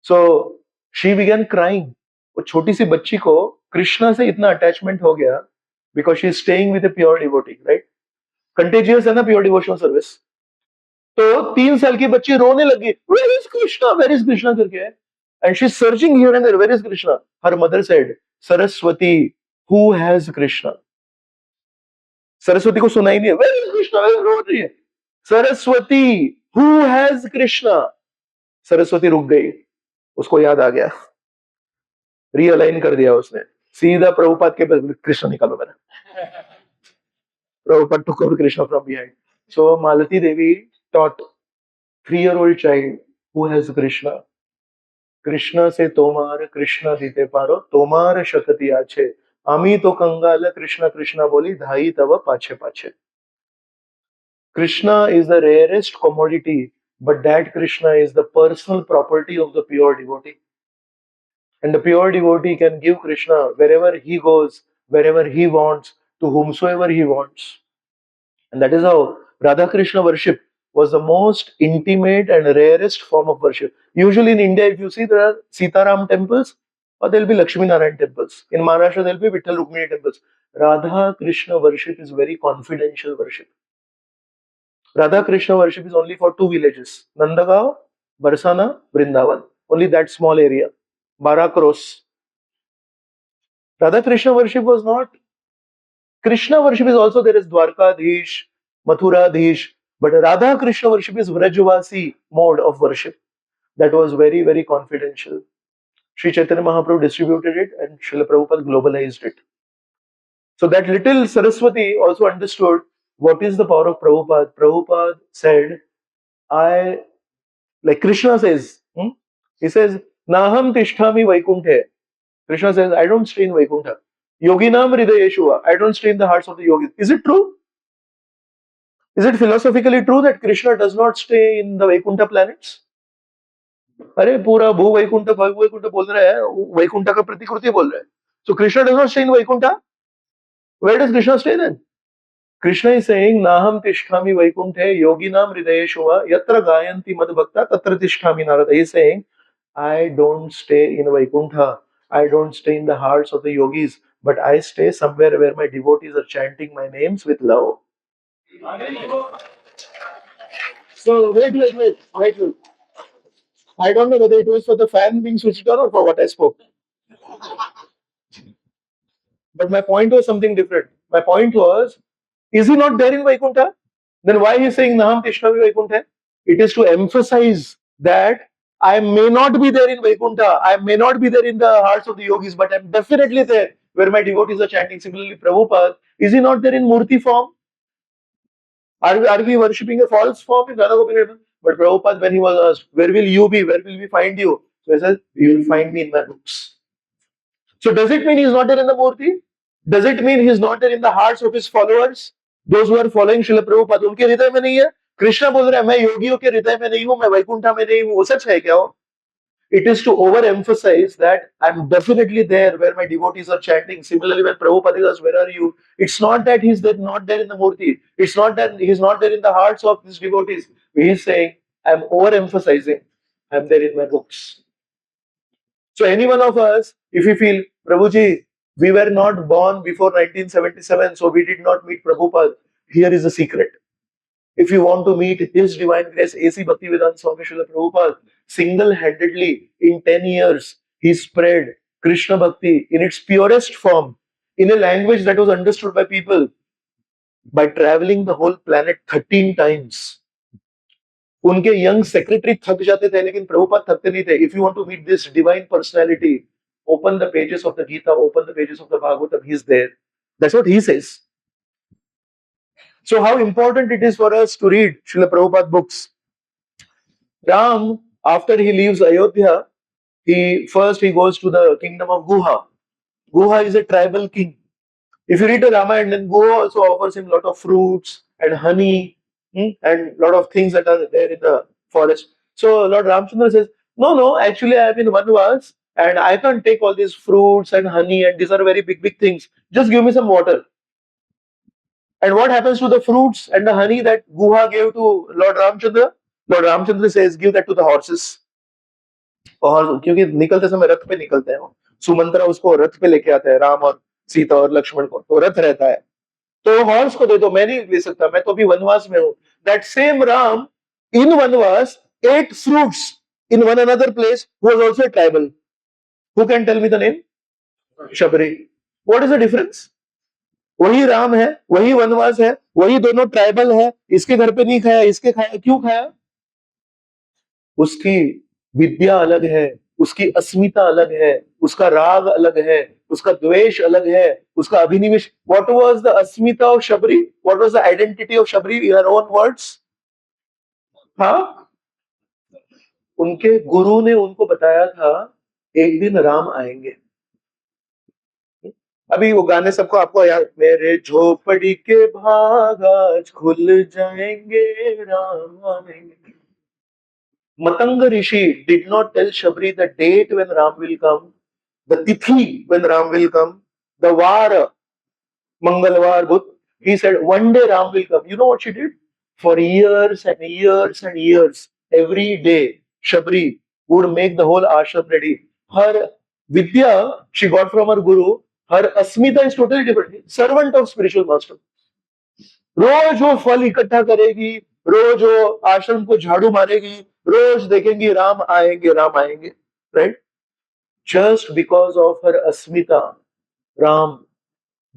[SPEAKER 1] So she began crying. वो छोटी सी बच्ची को कृष्णा से इतना अटैचमेंट हो गया because she is staying with a pure devotee, right? Contagious है ना pure devotional service. तो 3 साल की बच्ची रोने लगी, where is Krishna, where is Krishna करके, and she's searching here and there, where is Krishna? Her mother said, Saraswati, who has Krishna? Saraswati को सुनाई नहीं है, where is Krishna, रो रही है, Saraswati, who has Krishna? Saraswati रुक गई, उसको याद आ गया, रीअलाइन कर दिया उसने, सीधा प्रभुपाद के पास, कृष्ण निकालो मेरा. Prabhupada took over Krishna from behind. So Malati Devi taught 3-year-old child who has Krishna. Krishna সে তোমার কৃষ্ণ দিতে পারো তোমার শক্তি আছে আমি তো কঙ্গাল কৃষ্ণ কৃষ্ণ বলি ধাই তব পাছে পাছে. Krishna is the rarest commodity, but that Krishna is the personal property of the pure devotee. And the pure devotee can give Krishna wherever he goes, wherever he wants, to whomsoever he wants. And that is how Radha Krishna worship was the most intimate and rarest form of worship. Usually in India, if you see, there are Sitaram temples or there will be Lakshmi Narayan temples. In Maharashtra, there will be Vitthal Rukmini temples. Radha Krishna worship is very confidential worship. Radha Krishna worship is only for 2 villages, Nandagaon, Barsana, Vrindavan. Only that small area, 12 crores. Radha Krishna worship was not. Krishna worship is also there is Dwarkadhish, Mathuradhish, but Radha Krishna worship is Vrajvasi mode of worship. That was very, very confidential. Sri Chaitanya Mahaprabhu distributed it and Srila Prabhupada globalized it. So that little Saraswati also understood what is the power of Prabhupada. Prabhupada said, like Krishna says, he says, Naham Tishtami Vaikunthe. Krishna says, I don't stay in Vaikuntha. Yoginam Hridayeshuva. I don't stay in the hearts of the yogis. Is it true? Is it philosophically true that Krishna does not stay in the Vaikuntha planets? अरे पूरा भू वैकुंठ वैकुंठ बोल रहा है, वैकुंठ का प्रतिकृति बोल रहा है. So Krishna does not stay in Vaikuntha. Where does Krishna stay then? Krishna is saying, Naham Tishtami Vaikunthe Yoginam Hridayeshuva Yatra Gayanti Madbhakta Tatra Tishtami Narada. He is saying, I don't stay in Vaikuntha. I don't stay in the hearts of the yogis, but I stay somewhere where my devotees are chanting my names with love. So wait. I don't know whether it was for the fan being switched on or for what I spoke. But my point was something different. My point was, is he not there in Vaikuntha? Then why he is saying Naham Tishtami Vaikuntha? It is to emphasize that I may not be there in Vaikuntha, I may not be there in the hearts of the yogis, but I am definitely there where my devotees are chanting. Similarly, Prabhupada, is he not there in Murti form? Are we worshipping a false form in Radha Gopinath? But Prabhupada, when he was asked, where will you be? Where will we find you? So he says, you will find me in my books. So does it mean he is not there in the Murti? Does it mean he is not there in the hearts of his followers? Those who are following Srila Prabhupada, उनके हृदय में नहीं है? कृष्णा बोल रहा है, मैं योगियों के हृदय में नहीं हूँ, मैं वैकुंठा में नहीं हूँ. वो सच है क्या वो? It is to overemphasize that I'm definitely there where my devotees are chanting. Similarly, when Prabhupada asks, where are you? It's not that he's there, not there in the Murti. It's not that he's not there in the hearts of his devotees. He is saying, I'm overemphasizing, I'm there in my books. So any one of us, if we feel, Prabhuji, we were not born before 1977, so we did not meet Prabhupada. Here is the secret. If you want to meet His Divine Grace, A.C. Bhaktivedanta Swami Srila Prabhupada, single-handedly in 10 years, he spread Krishna Bhakti in its purest form, in a language that was understood by people, by traveling the whole planet 13 times. उनके young secretary थक जाते थे, लेकिन प्रभुपाद थकते नहीं थे. If you want to meet this divine personality, open the pages of the Gita, open the pages of the Bhagavatam, he's there. That's what he says. So how important it is for us to read Srila Prabhupada books. Ram, after he leaves Ayodhya, He goes to the kingdom of Guha. Guha is a tribal king. If you read the Ramayana, then Guha also offers him a lot of fruits and honey, and a lot of things that are there in the forest. So Lord Ramchandra says, no, no, actually I am in Vanvas and I can't take all these fruits and honey, and these are very big, big things. Just give me some water. And what happens to the fruits and the honey that Guha gave to Lord Ramchandra? Lord Ramchandra says, give that to the horses. और क्योंकि निकलते समय रथ पे निकलते हैं वो, सुमंत्रा उसको रथ पे लेके आता है, राम और सीता और लक्ष्मण को, तो रथ रहता है, तो हॉर्स को दे दो, मैं नहीं ले सकता, मैं तो अभी वनवास में हूं. दैट सेम राम इन वनवास ate fruits in one another place who was also a tribal. Who can tell me the name? Shabri. What is the difference? वही राम है, वही वनवास है, वही दोनों ट्राइबल है, इसके घर पे नहीं खाया, इसके खाया, क्यों खाया? उसकी विद्या अलग है, उसकी अस्मिता अलग है, उसका राग अलग है, उसका द्वेष अलग है, उसका अभिनिवेश. What was the Asmita of Shabri? What was the identity of Shabri in her own words? हाँ, उनके गुरु ने उनको बताया था एक दिन राम आएंगे. अभी वो गाने सबको आपको याद, मेरे झोपड़ी के भाग आज खुल जाएंगे, राम आएंगे. Matanga Rishi did not tell Shabri the date when Ram will come, the tithi when Ram will come, the var, Mangalvar, Budh. He said one day Ram will come. You know what she did? For years and years and years, every day, Shabri would make the whole ashram ready. Her vidya she got from her guru. Her asmita is totally different. Servant of spiritual master. रोज वो फल इकट्ठा करेगी, रोज वो आश्रम को झाड़ू मारेगी, रोज देखेंगी राम आएंगे, राम आएंगे. Right? Just because of her अस्मिता, Ram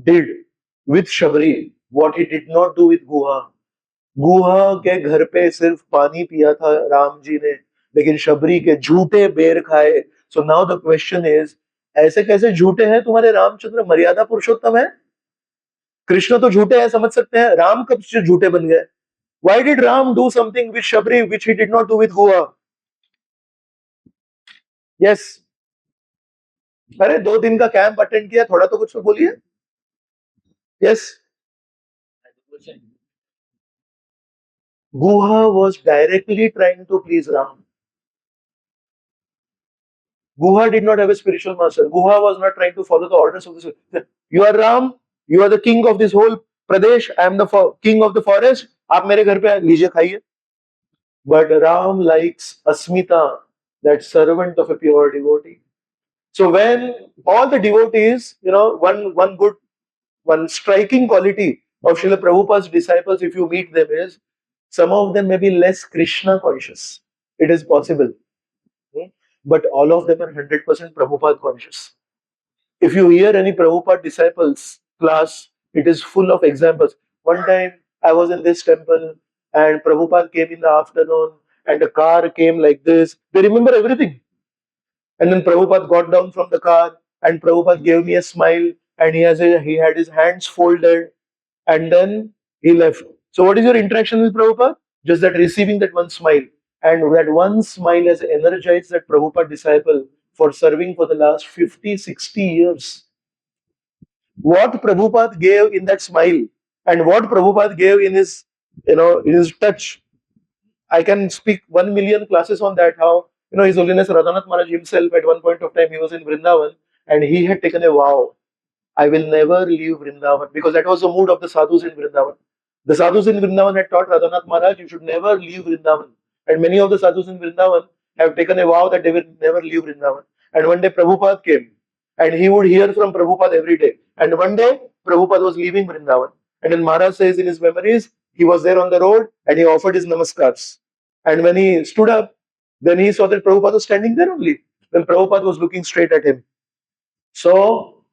[SPEAKER 1] did with Shabari what he did not do with Guha. Guha के घर पे सिर्फ पानी पिया था राम जी ने, लेकिन शबरी के झूठे बेर खाए. So now the question is, ऐसे कैसे झूठे हैं तुम्हारे रामचंद्र? मर्यादा पुरुषोत्तम है. कृष्ण तो झूठे हैं, समझ सकते हैं, राम कब से झूठे बन गए? Why did Ram do something with Shabri which he did not do with Goa? Yes. अरे 2 दिन का कैंप अटेंड किया, थोड़ा तो कुछ तो बोलिए. Yes. Guha was directly trying to please Ram. Guha did not have a spiritual master. Guha was not trying to follow the orders of this. You are Ram, you are the king of this whole Pradesh, I am the king of the forest, आप मेरे घर पे लीजिए खाइए. But Ram likes Asmita, that servant of a pure devotee. So when all the devotees, one striking quality of Srila Prabhupada's disciples, if you meet them, is some of them may be less Krishna conscious. It is possible. But all of them are 100% Prabhupada conscious. If you hear any Prabhupada disciples class, it is full of examples. One time I was in this temple and Prabhupada came in the afternoon and the car came like this. They remember everything. And then Prabhupada got down from the car and Prabhupada gave me a smile and he had his hands folded and then he left. So what is your interaction with Prabhupada? Just that receiving that one smile. And that one smile has energized that Prabhupada disciple for serving for the last 50, 60 years. What Prabhupada gave in that smile and what Prabhupada gave in his, in his touch, I can speak 1 million classes on that. How, His Holiness Radhanath Maharaj himself at one point of time, he was in Vrindavan and he had taken a vow. I will never leave Vrindavan, because that was the mood of the sadhus in Vrindavan. The sadhus in Vrindavan had taught Radhanath Maharaj, you should never leave Vrindavan. And many of the sadhus in Vrindavan have taken a vow that they will never leave Vrindavan. And one day Prabhupada came and he would hear from Prabhupada every day. And one day Prabhupada was leaving Vrindavan. And then Maharaj says in his memories, he was there on the road and he offered his namaskars. And when he stood up, then he saw that Prabhupada was standing there only. Then Prabhupada was looking straight at him. So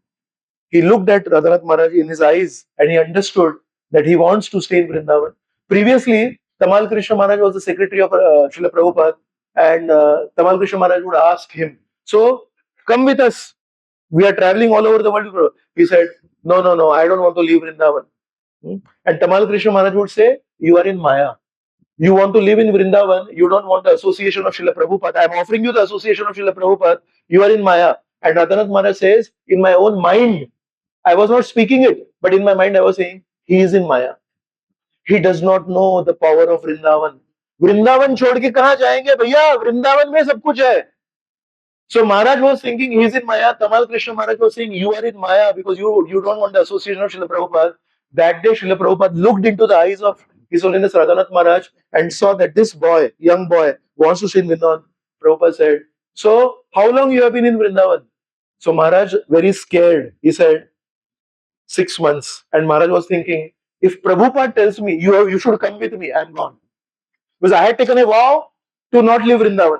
[SPEAKER 1] he looked at Radhanath Maharaj in his eyes and he understood that he wants to stay in Vrindavan. Previously, Tamal Krishna Maharaj was the secretary of Srila Prabhupada, and Tamal Krishna Maharaj would ask him, so come with us. We are traveling all over the world. He said, no, I don't want to leave Vrindavan. And Tamal Krishna Maharaj would say, you are in Maya. You want to live in Vrindavan, you don't want the association of Srila Prabhupada. I am offering you the association of Srila Prabhupada. You are in Maya. And Radhanath Maharaj says, in my own mind, I was not speaking it, but in my mind I was saying, he is in Maya. He does not know the power of Vrindavan. Vrindavan छोड़ के कहाँ जाएंगे भैया? वृंदावन में सब कुछ है. So Maharaj was thinking he is in Maya. Tamal Krishna Maharaj was saying you are in Maya because you don't want the association of Srila Prabhupada. That day Srila Prabhupada looked into the eyes of His Holiness Radhanath Maharaj and saw that this boy, young boy, wants to stay in Vrindavan. Prabhupada said, so how long you have been in Vrindavan? So Maharaj, very scared, he said, 6 months. And Maharaj was thinking, if Prabhupada tells me you should come with me, I am gone. Because I had taken a vow to not leave Vrindavan.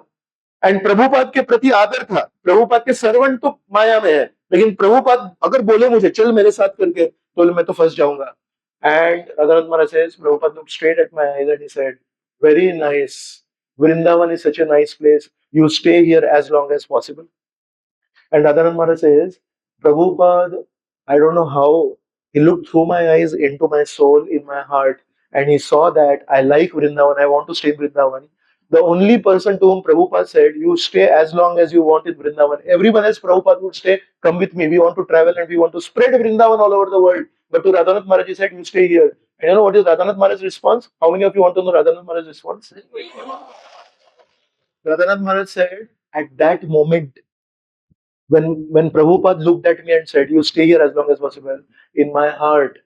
[SPEAKER 1] And Prabhupada के प्रति आदर था. प्रभुपाद के servant तो माया में है, लेकिन प्रभुपाद अगर बोले मुझे चल मेरे साथ करके तो मैं तो फंस जाऊंगा. And Radhanath Maharaj says, Prabhupada looked straight at my eyes and he said, very nice. Vrindavan is such a nice place. You stay here as long as possible. And Radhanath Maharaj says, Prabhupada, I don't know how, he looked through my eyes into my soul, in my heart, and he saw that I like Vrindavan, I want to stay in Vrindavan. The only person to whom Prabhupada said, you stay as long as you want in Vrindavan. Everyone else, Prabhupada would say, come with me, we want to travel and we want to spread Vrindavan all over the world. But to Radhanath Maharaj, he said, you stay here. And you know what is Radhanath Maharaj's response? How many of you want to know Radhanath Maharaj's response? Radhanath Maharaj said, at that moment, when Prabhupada looked at me and said, you stay here as long as possible, in my heart,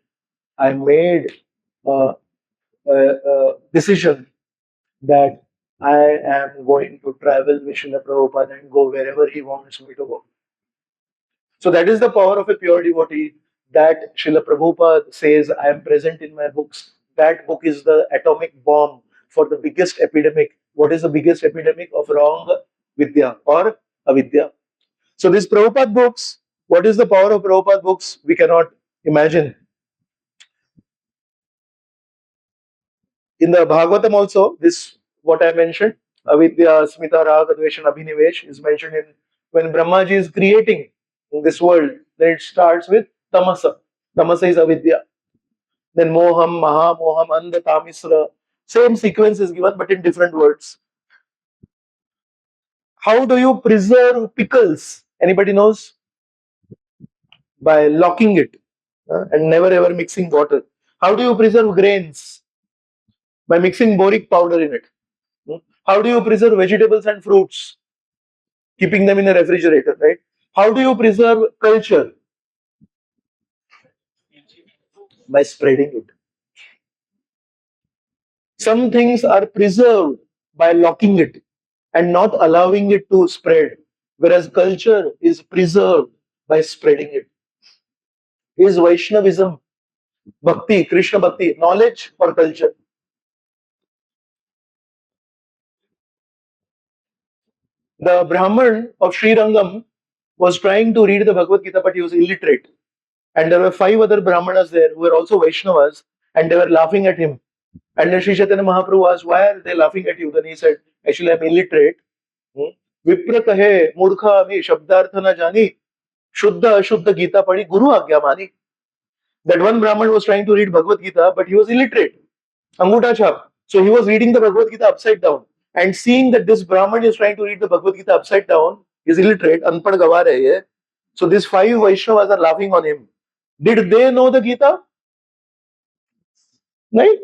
[SPEAKER 1] I made a decision that I am going to travel with Srila Prabhupada and go wherever he wants me to go. So that is the power of a pure devotee, that Srila Prabhupada says, I am present in my books. That book is the atomic bomb for the biggest epidemic. What is the biggest epidemic of wrong vidya or avidya? So these Prabhupada books, what is the power of Prabhupada books? We cannot imagine. In the Bhagavatam also, this what I mentioned, avidya, smita, raga, dvesha, abhinivesh is mentioned in when Brahmaji is creating this world. Then it starts with tamasa. Tamasa is avidya. Then moham, maha, moham, andha, tamisra. Same sequence is given but in different words. How do you preserve pickles? Anybody knows? By locking it and never ever mixing water. How do you preserve grains? By mixing boric powder in it. How do you preserve vegetables and fruits? Keeping them in a refrigerator, right? How do you preserve culture? By spreading it. Some things are preserved by locking it and not allowing it to spread, whereas culture is preserved by spreading it. Is Vaishnavism, Bhakti, Krishna Bhakti, knowledge or culture? The Brahman of Srirangam was trying to read the Bhagavad Gita, but he was illiterate. And there were 5 other Brahmanas there who were also Vaishnavas, and they were laughing at him. And then Sri Chaitanya Mahaprabhu asked, why are they laughing at you? Then he said, actually, I'm illiterate. Vipra kahe, murkha ami, shabdartha na jani, shuddha ashuddha Gita padi, guru agya mani. That one Brahman was trying to read Bhagavad Gita, but he was illiterate. Anguta chap. So he was reading the Bhagavad Gita upside down. And seeing that this Brahman is trying to read the Bhagavad Gita upside down, he is illiterate, anpad gawar hai ye. So these 5 Vaishnavas are laughing on him. Did they know the Gita? नहीं.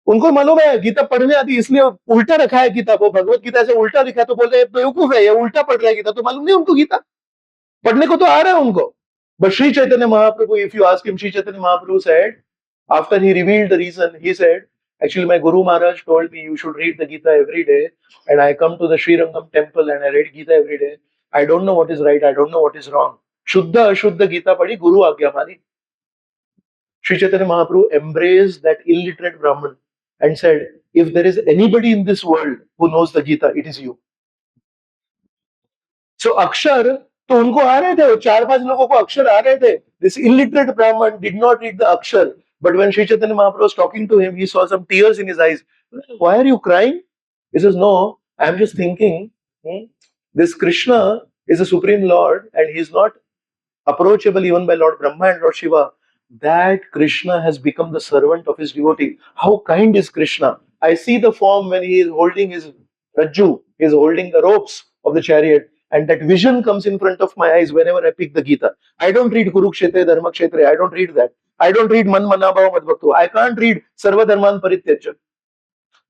[SPEAKER 1] उनको मालूम है गीता पढ़ने आती, इसलिए उल्टा रखा है गीता को. भगवत गीता से उल्टा लिखा तो बोलते हैं बेवकूफ है, ये उल्टा पढ़ रहा है गीता. तो मालूम नहीं उनको गीता पढ़ने को तो आ रहा है उनको. But Sri Chaitanya Mahaprabhu, if you ask him, Sri Chaitanya Mahaprabhu said, after he revealed the reason, he said, actually my Guru Maharaj told me you should read the Gita every day, and I come to the Sri Rangam temple and I read Gita every day. I don't know what is right, I don't know what is wrong. Shuddha Ashuddha Gita padi, Guru Agya mani. Sri Chaitanya Mahaprabhu embraced that illiterate Brahman and said, if there is anybody in this world who knows the Gita, it is you. So Akshar, तो उनको आ रहे थे, 4-5 लोगों को अक्षर आ रहे थे. This illiterate Brahman did not read the Akshar, but when Sri Chaitanya Mahaprabhu was talking to him, he saw some tears in his eyes. Why are you crying? He says, no, I am just thinking, this Krishna is the Supreme Lord and he is not approachable even by Lord Brahma and Lord Shiva. That Krishna has become the servant of his devotee. How kind is Krishna? I see the form when he is holding his Rajju, he is holding the ropes of the chariot, and that vision comes in front of my eyes whenever I pick the Gita. I don't read Kurukshetra, Dharmakshetra, I don't read that. I don't read Man Manabhava Madbhaktu. I can't read Sarva Dharman Parityajya.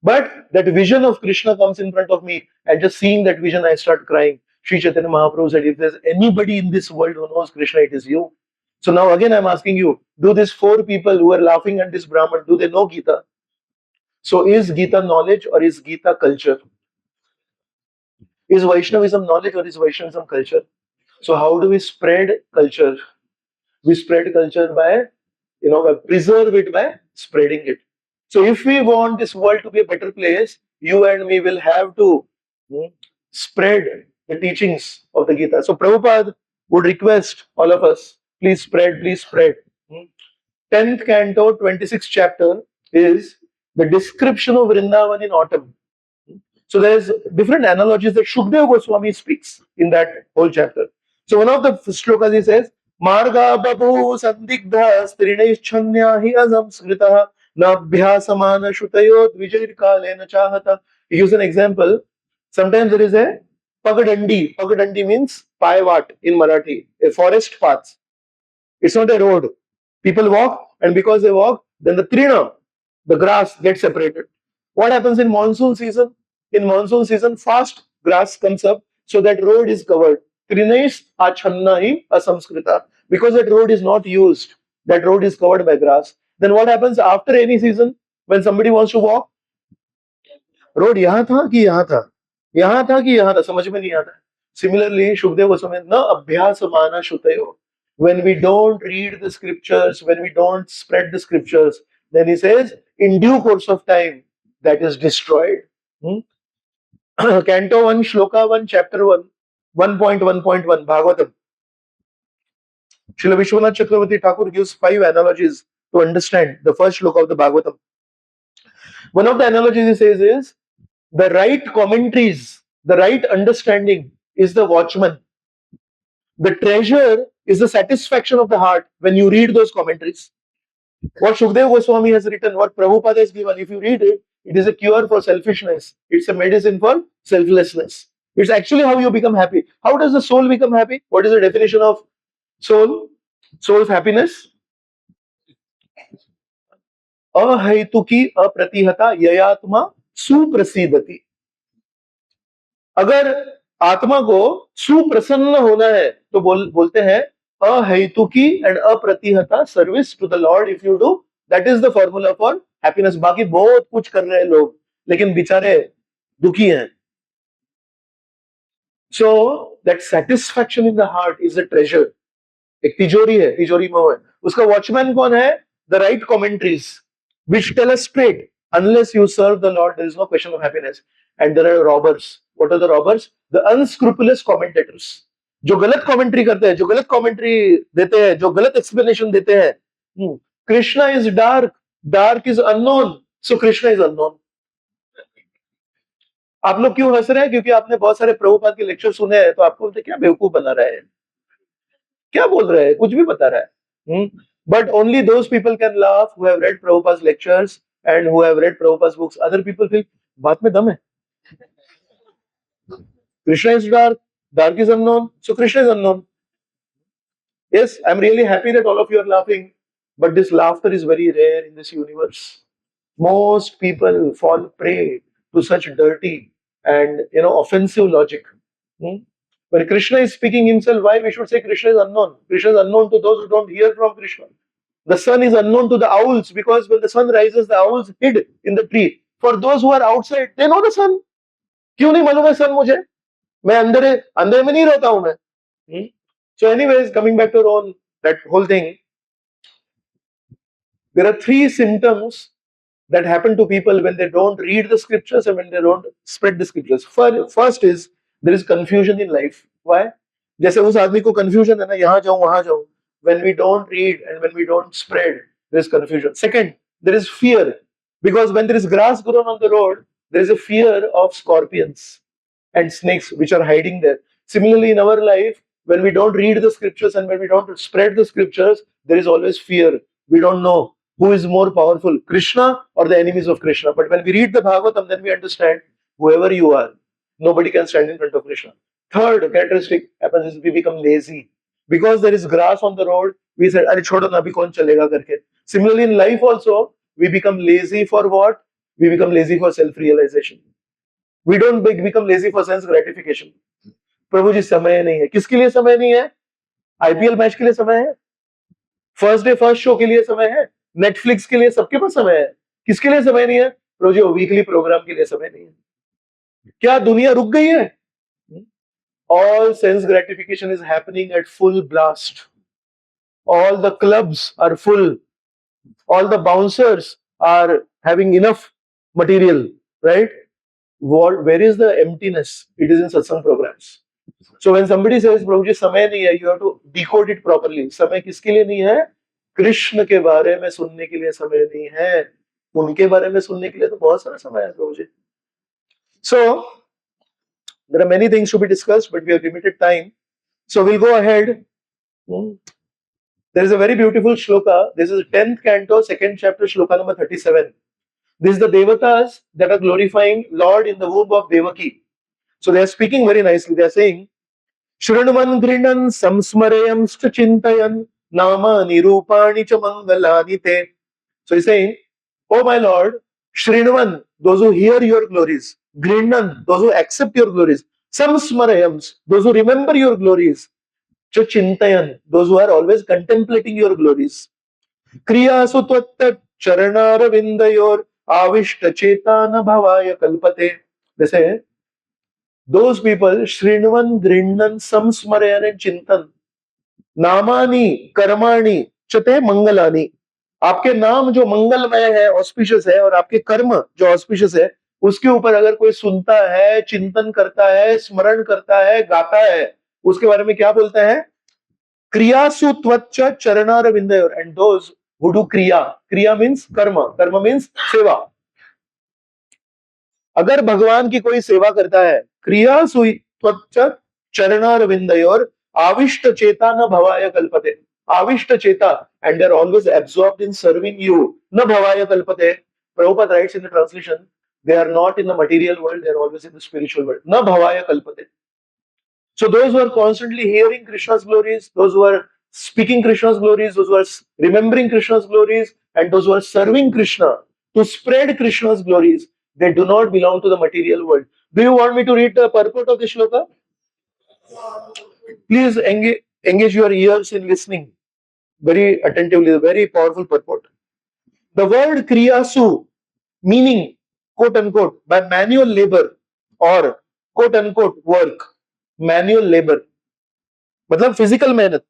[SPEAKER 1] But that vision of Krishna comes in front of me, and just seeing that vision, I start crying. Sri Chaitanya Mahaprabhu said, if there's anybody in this world who knows Krishna, it is you. So now again I'm asking you, do these four people who are laughing at this Brahman, do they know Gita? So is Gita knowledge or is Gita culture? Is Vaishnavism knowledge or is Vaishnavism culture? So how do we spread culture? We spread culture by, preserve it by spreading it. So if we want this world to be a better place, you and me will have to spread the teachings of the Gita. So Prabhupada would request all of us, please spread, please spread. 10th canto, 26th chapter is the description of Vrindavan in autumn. So there's different analogies that Shukdev Goswami speaks in that whole chapter. So one of the shlokas he says, Marga babu sandigdha strinaischanya hi asamskrita nabhyasamana shutayot vijayir kalena chahata. He gives an example. Sometimes there is a pagadandi. Pagadandi means paivat in Marathi, a forest path. It's not a road. People walk, and because they walk, then the trina, the grass, gets separated. What happens in monsoon season? In monsoon season, fast grass comes up, so that road is covered. Trinais achannahi asamskrita. Because that road is not used, that road is covered by grass. Then what happens after any season, when somebody wants to walk? Road यहाँ था कि यहाँ था, यहाँ था कि यहाँ था, समझ में नहीं आता. Similarly, Shukdev Goswami na abhyas mana shutayo. When we don't read the scriptures, when we don't spread the scriptures, then he says, in due course of time, that is destroyed. Canto 1, Shloka 1, Chapter 1, 1.1.1, Bhagavatam. Srila Vishwanath Chakravarti Thakur gives 5 analogies to understand the first shloka of the Bhagavatam. One of the analogies he says is, the right commentaries, the right understanding is the watchman. The treasure is the satisfaction of the heart when you read those commentaries. What Shukdev Goswami has written, what Prabhupada has given, if you read it, it is a cure for selfishness. It's a medicine for selflessness. It's actually how you become happy. How does the soul become happy? What is the definition of soul? Soul's happiness? अहैतुकी अप्रतिहता ययात्मा सुप्रसिद्धति. अगर आत्मा को सुप्रसन्न होना है तो बोलते हैं अहैतुकी and अप्रतिहता service to the lord. If you do, that is the formula for happiness. बाकी बहुत कुछ कर रहे हैं लोग, लेकिन बेचारे दुखी हैं. So that satisfaction in the heart is a treasure. एक तिजोरी है, तिजोरी में है. उसका वॉचमैन कौन है? The right commentaries which tell us straight, unless you serve the Lord, there is no question of happiness. And there are robbers. What are the robbers? The unscrupulous commentators. जो गलत कमेंट्री करते हैं, जो गलत commentary देते हैं, जो गलत एक्सप्लेनेशन देते हैं. Krishna is dark, dark is unknown, so Krishna is unknown. आप लोग क्यों हंस रहे हैं? क्योंकि आपने बहुत सारे प्रभुपाद के लेक्चर सुने हैं, तो आपको बोलते क्या बेवकूफ बना रहा है, क्या बोल रहे हैं, कुछ भी बता रहा है. But only those people can laugh who have read Prabhupada's lectures and who have read Prabhupada's books. Other people feel, बात में दम है. Krishna is dark, dark is unknown, so Krishna is unknown. Yes, I'm really happy that all of you are laughing, but this laughter is very rare in this universe. Most people fall prey to such dirty and offensive logic. When Krishna is speaking himself, why we should say Krishna is unknown? Krishna is unknown to those who don't hear from Krishna. The sun is unknown to the owls, because when the sun rises, the owls hid in the tree. For those who are outside, they know the sun. क्यों नहीं मालूम है sun मुझे? मैं अंधेरे में नहीं रहता हूं मैं. So anyways, coming back to that whole thing, there are 3 symptoms that happen to people when they don't read the scriptures and when they don't spread the scriptures. First is, there is confusion in life. Why? जैसे उस आदमी को confusion है ना, यहाँ जाऊँ वहाँ जाऊँ. When we don't read and when we don't spread, there is confusion. Second, there is fear, because when there is grass grown on the road, there is a fear of scorpions and snakes which are hiding there. Similarly, in our life, when we don't read the scriptures and when we don't spread the scriptures, there is always fear. We don't know Who is more powerful, Krishna or the enemies of Krishna? But when we read the Bhagavatam, then we understand whoever you are, nobody can stand in front of Krishna. Third characteristic happens is we become lazy. Because there is grass on the road, we said, "Arey chodo na, abhi kaun chalega" karke. Similarly, in life also, we become lazy for what? We become lazy for self-realization. We don't become lazy for sense gratification. प्रभु जी समय नहीं है, किसके लिए समय नहीं है? IPL match के लिए समय है, फर्स्ट डे फर्स्ट शो के लिए समय है, नेटफ्लिक्स के लिए, सबके पास समय है. किसके लिए समय नहीं है? प्रभु जी वीकली प्रोग्राम के लिए समय नहीं है. क्या दुनिया रुक गई है? All sense gratification is happening at full blast. All the clubs are full. All the bouncers are having enough material, right? Where is the emptiness? It is in satsang programs. So when somebody says, "Prabhu ji, समय नहीं है," you have to decode it properly. समय किसके लिए नहीं है? कृष्ण के बारे में सुनने के लिए समय नहीं है. उनके बारे में सुनने के लिए तो बहुत सारा समय है, प्रभु जी. So there are many things to be discussed, but we have limited time. So we'll go ahead. There is a very beautiful shloka. This is 10th canto, 2nd chapter, shloka number 37. This is the Devatas that are glorifying Lord in the womb of Devaki. So they are speaking very nicely. They are saying, Shrinuman Grinan Samsmarayam Chintayan Nama Nirupani cha Mangalani te. So he's saying, "Oh my Lord, Shrinuman, those who hear your glories, Grinan, those who accept your glories, Samsmarayams, those who remember your glories, cha Chintayan, those who are always contemplating your glories, Kriyasu Tvatta Charanara Vindayor Avishta Chetana Bhavaya Kalpate." They say, those people, Shrinvan, Grindan, Samsmarayan and Chintan, नामानी कर्माणी चते मंगलानी. आपके नाम जो मंगलमय है, auspicious है, और आपके कर्म जो ऑस्पिशियस है, उसके ऊपर अगर कोई सुनता है, चिंतन करता है, स्मरण करता है, गाता है, उसके बारे में क्या बोलता है? क्रियासु त्वच्च चरणार विंदयोर. एंड दोज हु डू क्रिया, क्रिया मीन्स कर्म, कर्म मीन्स सेवा. अगर भगवान की कोई सेवा करता है, क्रियासु त्वच्च चरणार विंदयोर आविष्ट चेता न भवाय कल्पते. आविष्ट चेता, and they're always absorbed in serving you. Na bhavaya kalpate. Prabhupada writes in the translation, they are not in the material world, they are always in the spiritual world. Na bhavaya kalpate. So those who are constantly hearing Krishna's glories, those who are speaking Krishna's glories, those who are remembering Krishna's glories, and those who are serving Krishna to spread Krishna's glories, they do not belong to the material world. Do you want me to read the purport of the shloka? Please engage your ears in listening very attentively. The very powerful purport. The word kriyasu, meaning quote unquote by manual labor or quote unquote work, manual labor, मतलब physical मेहनत.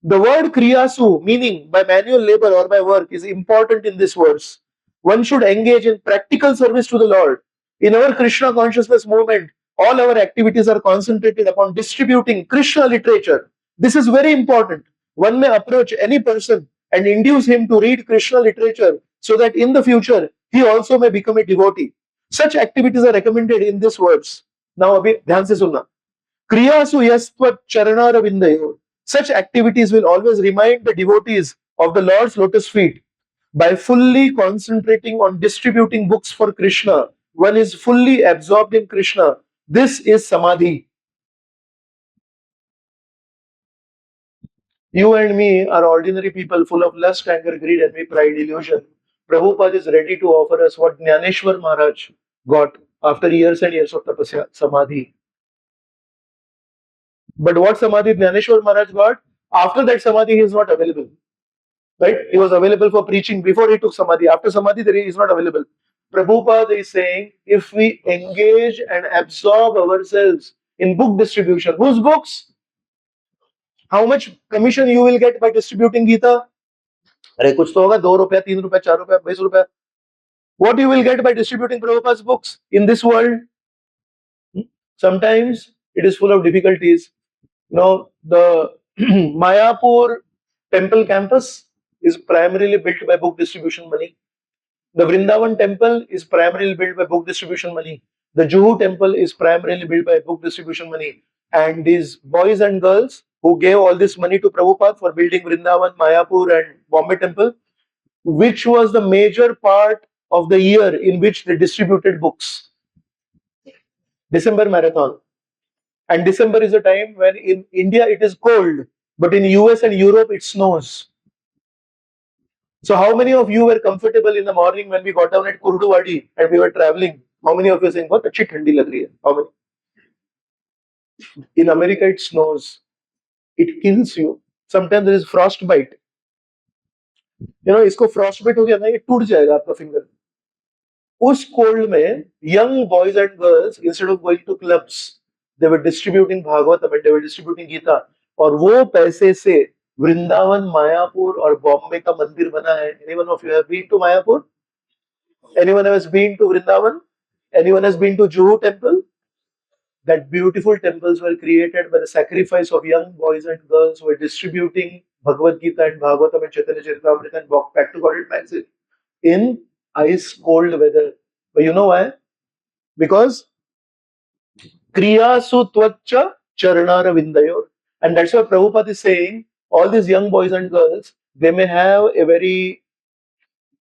[SPEAKER 1] The word kriyasu, meaning by manual labor or by work, is important in this verse. One should engage in practical service to the Lord. In our Krishna consciousness movement, all our activities are concentrated upon distributing Krishna literature. This is very important. One may approach any person and induce him to read Krishna literature so that in the future he also may become a devotee. Such activities are recommended in this verse. Now, abhi dhyan se sunna. Kriyasu yastvat charanara vindayo. Such activities will always remind the devotees of the Lord's lotus feet. By fully concentrating on distributing books for Krishna, one is fully absorbed in Krishna. This is samadhi. You and me are ordinary people full of lust, anger, greed, envy, pride, illusion. Prabhupada is ready to offer us what Jnaneshwar Maharaj got after years and years of tapasya, samadhi. But what samadhi Jnaneshwar Maharaj got? After that samadhi, he is not available. Right? He was available for preaching before he took samadhi. After samadhi, he is not available. Prabhupada is saying, if we engage and absorb ourselves in book distribution, whose books? How much commission you will get by distributing Gita? अरे कुछ तो होगा, 2 रुपया, 3 रुपया, 4 रुपया, 20 रुपया. What you will get by distributing Prabhupada's books in this world? Sometimes it is full of difficulties. You know, the Mayapur temple campus is primarily built by book distribution money. The Vrindavan temple is primarily built by book distribution money. The Juhu temple is primarily built by book distribution money. And these boys and girls who gave all this money to Prabhupada for building Vrindavan, Mayapur and Bombay temple, which was the major part of the year in which they distributed books? December marathon. And December is a time when in India it is cold, but in US and Europe it snows. So how many of you were comfortable in the morning when we got down at Kurduvadi and we were traveling? How many of you saying, "बहुत अच्छी ठंडी लग रही है"? How many? In America it snows. It kills you. Sometimes there is frostbite. You know, इसको frostbite हो गया ना, ये टूट जाएगा आपका finger. उस कोल्ड में young boys and girls instead of going to clubs, they were distributing Bhagavatam and they were distributing Gita. और वो पैसे से वृंदावन, मायापुर और बॉम्बे का मंदिर बना है. Anyone of you have been to Mayapur? Anyone has been to Vrindavan? Anyone has been to Juhu temple? That beautiful temples were created by the sacrifice of young boys and girls who were distributing Bhagavad Gita and Bhagavatam and Chaitanya Charitamrita and back to Godhead magazine in ice cold weather. But you know why? Because Kriyasu Tvacha Charanara Vindayor. And that's why Prabhupada is saying all these young boys and girls, they may have a very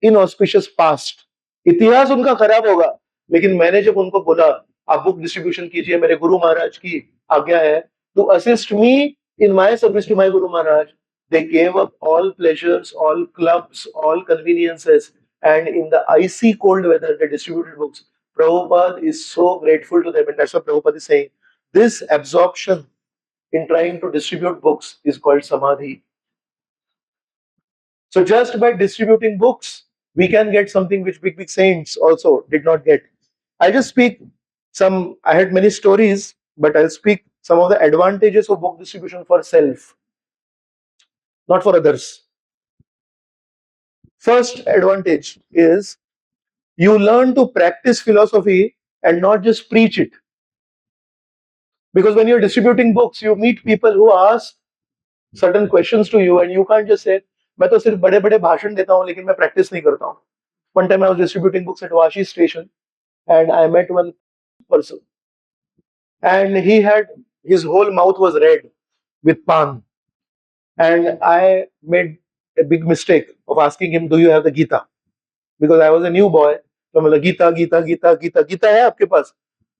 [SPEAKER 1] inauspicious past. इतिहास उनका खराब होगा, लेकिन मैंने जब उनको बोला आप बुक डिस्ट्रीब्यूशन कीजिए, मेरे गुरु महाराज की आज्ञा है, to assist me in my service to my Guru Maharaj, they gave up all pleasures, all clubs, all conveniences, and in the icy cold weather, they distributed books. Prabhupada is so grateful to them, and that's what Prabhupada is saying. This absorption in trying to distribute books is called samadhi. So just by distributing books, we can get something which big saints also did not get. I'll just speak some, I had many stories, but I'll speak some of the advantages of book distribution for self, not for others. First advantage is you learn to practice philosophy and not just preach it. Because when you're distributing books, you meet people who ask certain questions to you and you can't just say, मैं तो सिर्फ बड़े बड़े भाषण देता हूँ लेकिन मैं practice नहीं करता हूँ. One time I was distributing books at Vashi station and I met one person and he had, his whole mouth was red with pan, and I made a big mistake of asking him, do you have the Gita? Because I was a new boy. तो मैं बोला गीता गीता गीता गीता गीता है आपके पास?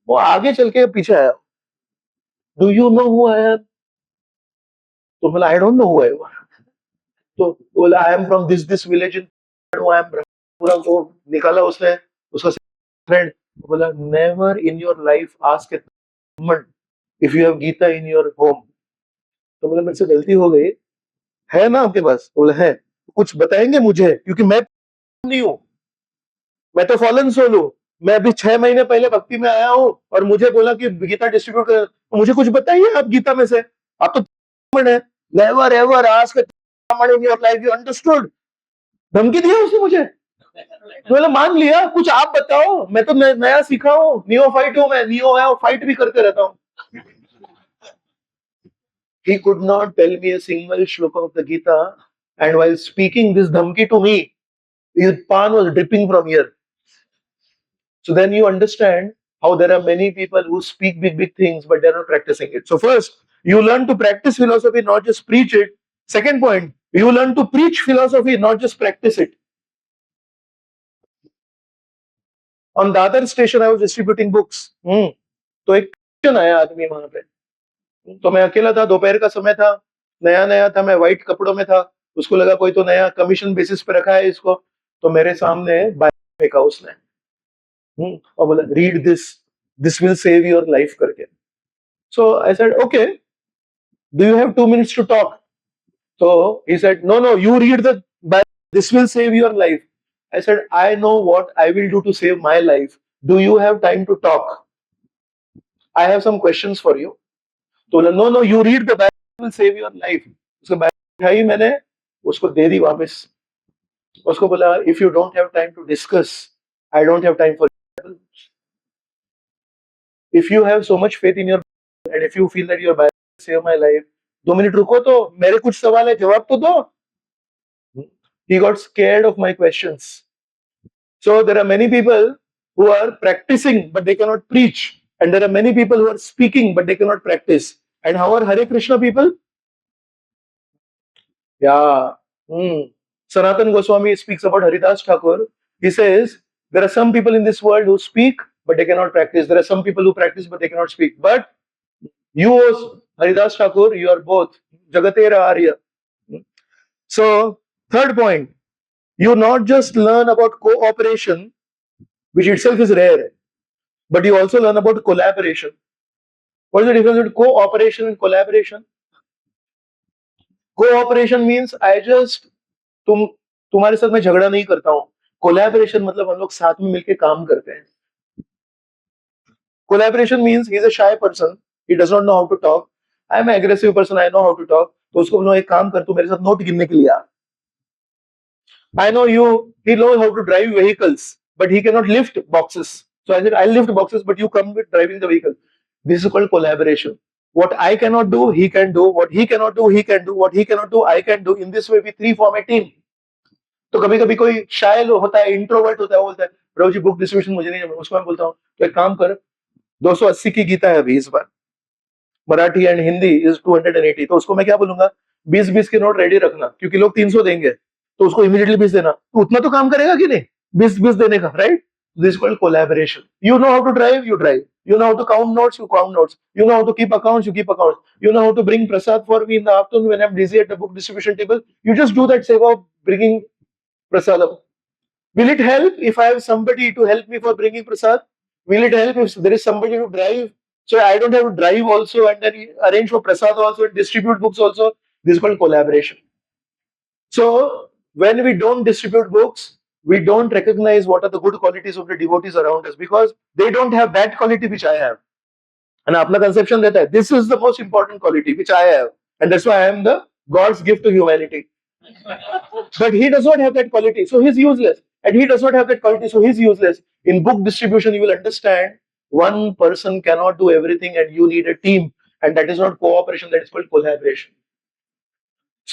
[SPEAKER 1] वो आगे चल के पीछे आया, do you know who I am? तो बोला I don't know who I am. तो बोला I am from this village in I am पूरा वो निकाला उसने उसका फ्रेंड. बोला never in your life ask a woman if you have Gita in your home. तो बोला मेरे से गलती हो गई, है ना आपके पास? बोला है. कुछ बताएंगे मुझे, क्योंकि मैं नहीं हूँ, मैं तो फॉलन सोल हूँ. मैं अभी 6 महीने पहले भक्ति में आया हूँ और मुझे बोला कि गीता डिस्ट्रीब्यूट कर, मुझे कुछ बताइए आप गीता में से. आप तो है. Never ever ask in your life, you understood? धमकी दिया उसने मुझे. बोला मान लिया, कुछ आप बताओ, मैं तो नया सीखा हूँ, नियो फाइट हूँ मैं, नियो है फाइट भी करते रहता हूँ. He could not tell me a single shloka of the Gita, and while speaking this dhamki to me, his pan was dripping from here. So then you understand how there are many people who speak big things, but they're not practicing it. So first, you learn to practice philosophy, not just preach it. Second point, you learn to preach philosophy, not just practice it. On the other station, I was distributing books. तो एक question आया आदमी वहां पे. तो मैं अकेला था, दोपहर का समय था, नया नया था, मैं व्हाइट कपड़ों में था. उसको लगा कोई तो नया कमीशन बेसिस पे रखा है इसको, तो मेरे सामने बाइबल फेंका उसने. और बोला read this will save your life करके. So I said okay, do you have 2 minutes to talk? So he said, no, you read the Bible, this will save your life. I said, I know what I will do to save my life. Do you have time to talk? I have some questions for you. तो no, you read the Bible, will save your life. उसको Bible उठाई मैंने, उसको दे दी वापस. उसको बोला, if you don't have time to discuss, I don't have time for Bible. If you have so much faith in your Bible, and if you feel that your Bible will save my life, 2 minutes रुको तो, मेरे कुछ सवाल है, जवाब तो दो. He got scared of my questions. So there are many people who are practicing but they cannot preach, and there are many people who are speaking but they cannot practice. And how are Hare Krishna people? Yeah. Sanatan Goswami speaks about Haridas Thakur. He says, there are some people in this world who speak, but they cannot practice. There are some people who practice, but they cannot speak. But you, Haridas Thakur, you are both. Jagatera Arya. So, third point, you not just learn about cooperation, which itself is rare, but you also learn about collaboration. What is the difference between cooperation and collaboration? Cooperation means I just तुम तुम्हारे साथ मैं झगड़ा नहीं करता हूँ. Collaboration मतलब हम लोग साथ में मिलके काम करते हैं. Collaboration means he is a shy person, he does not know how to talk. I am an aggressive person, I know how to talk. तो उसको बोलो एक काम कर, तू मेरे साथ नोट गिनने के लिए आ. I know he knows how to drive vehicles, but he cannot lift boxes. So I said, I'll lift boxes, but you come with driving the vehicle. This is called collaboration. What I cannot do, he can do. What he cannot do, he can do. What he cannot do, I can do. In this way, we three form a team. तो कभी कभी कोई शाय होता है, introvert होता है, वो बोलता है प्रभु जी बुक डिस्ट्रीब्यूशन मुझे नहीं जमा. उसको मैं बोलता हूँ तो एक काम कर, 280 की गीता है अभी इस बार, मराठी एंड हिंदी इज 280. तो उसको मैं क्या बोलूंगा, 20-20 के नोट रेडी रखना, क्योंकि लोग 300 देंगे तो उसको इमीडिएटली 20 देना. तो उतना तो काम करेगा कि नहीं 20-20 देने का, right? This called collaboration. You know how to drive, you drive. You know how to count notes, you count notes. You know how to keep accounts, you keep accounts. You know how to bring prasad for me in the afternoon when I'm busy at the book distribution table. You just do that seva of bringing prasadam. Will it help if I have somebody to help me for bringing prasad? Will it help if there is somebody to drive? So I don't have to drive also and then arrange for prasad also and distribute books also. This is called collaboration. So when we don't distribute books, we don't recognize what are the good qualities of the devotees around us, because they don't have that quality which I have. And apna conception that this is the most important quality which I have, and that's why I am the God's gift to humanity. But he does not have that quality, so he's useless. And he does not have that quality, so he's useless. In book distribution, you will understand one person cannot do everything, and you need a team, and that is not cooperation, that is called collaboration.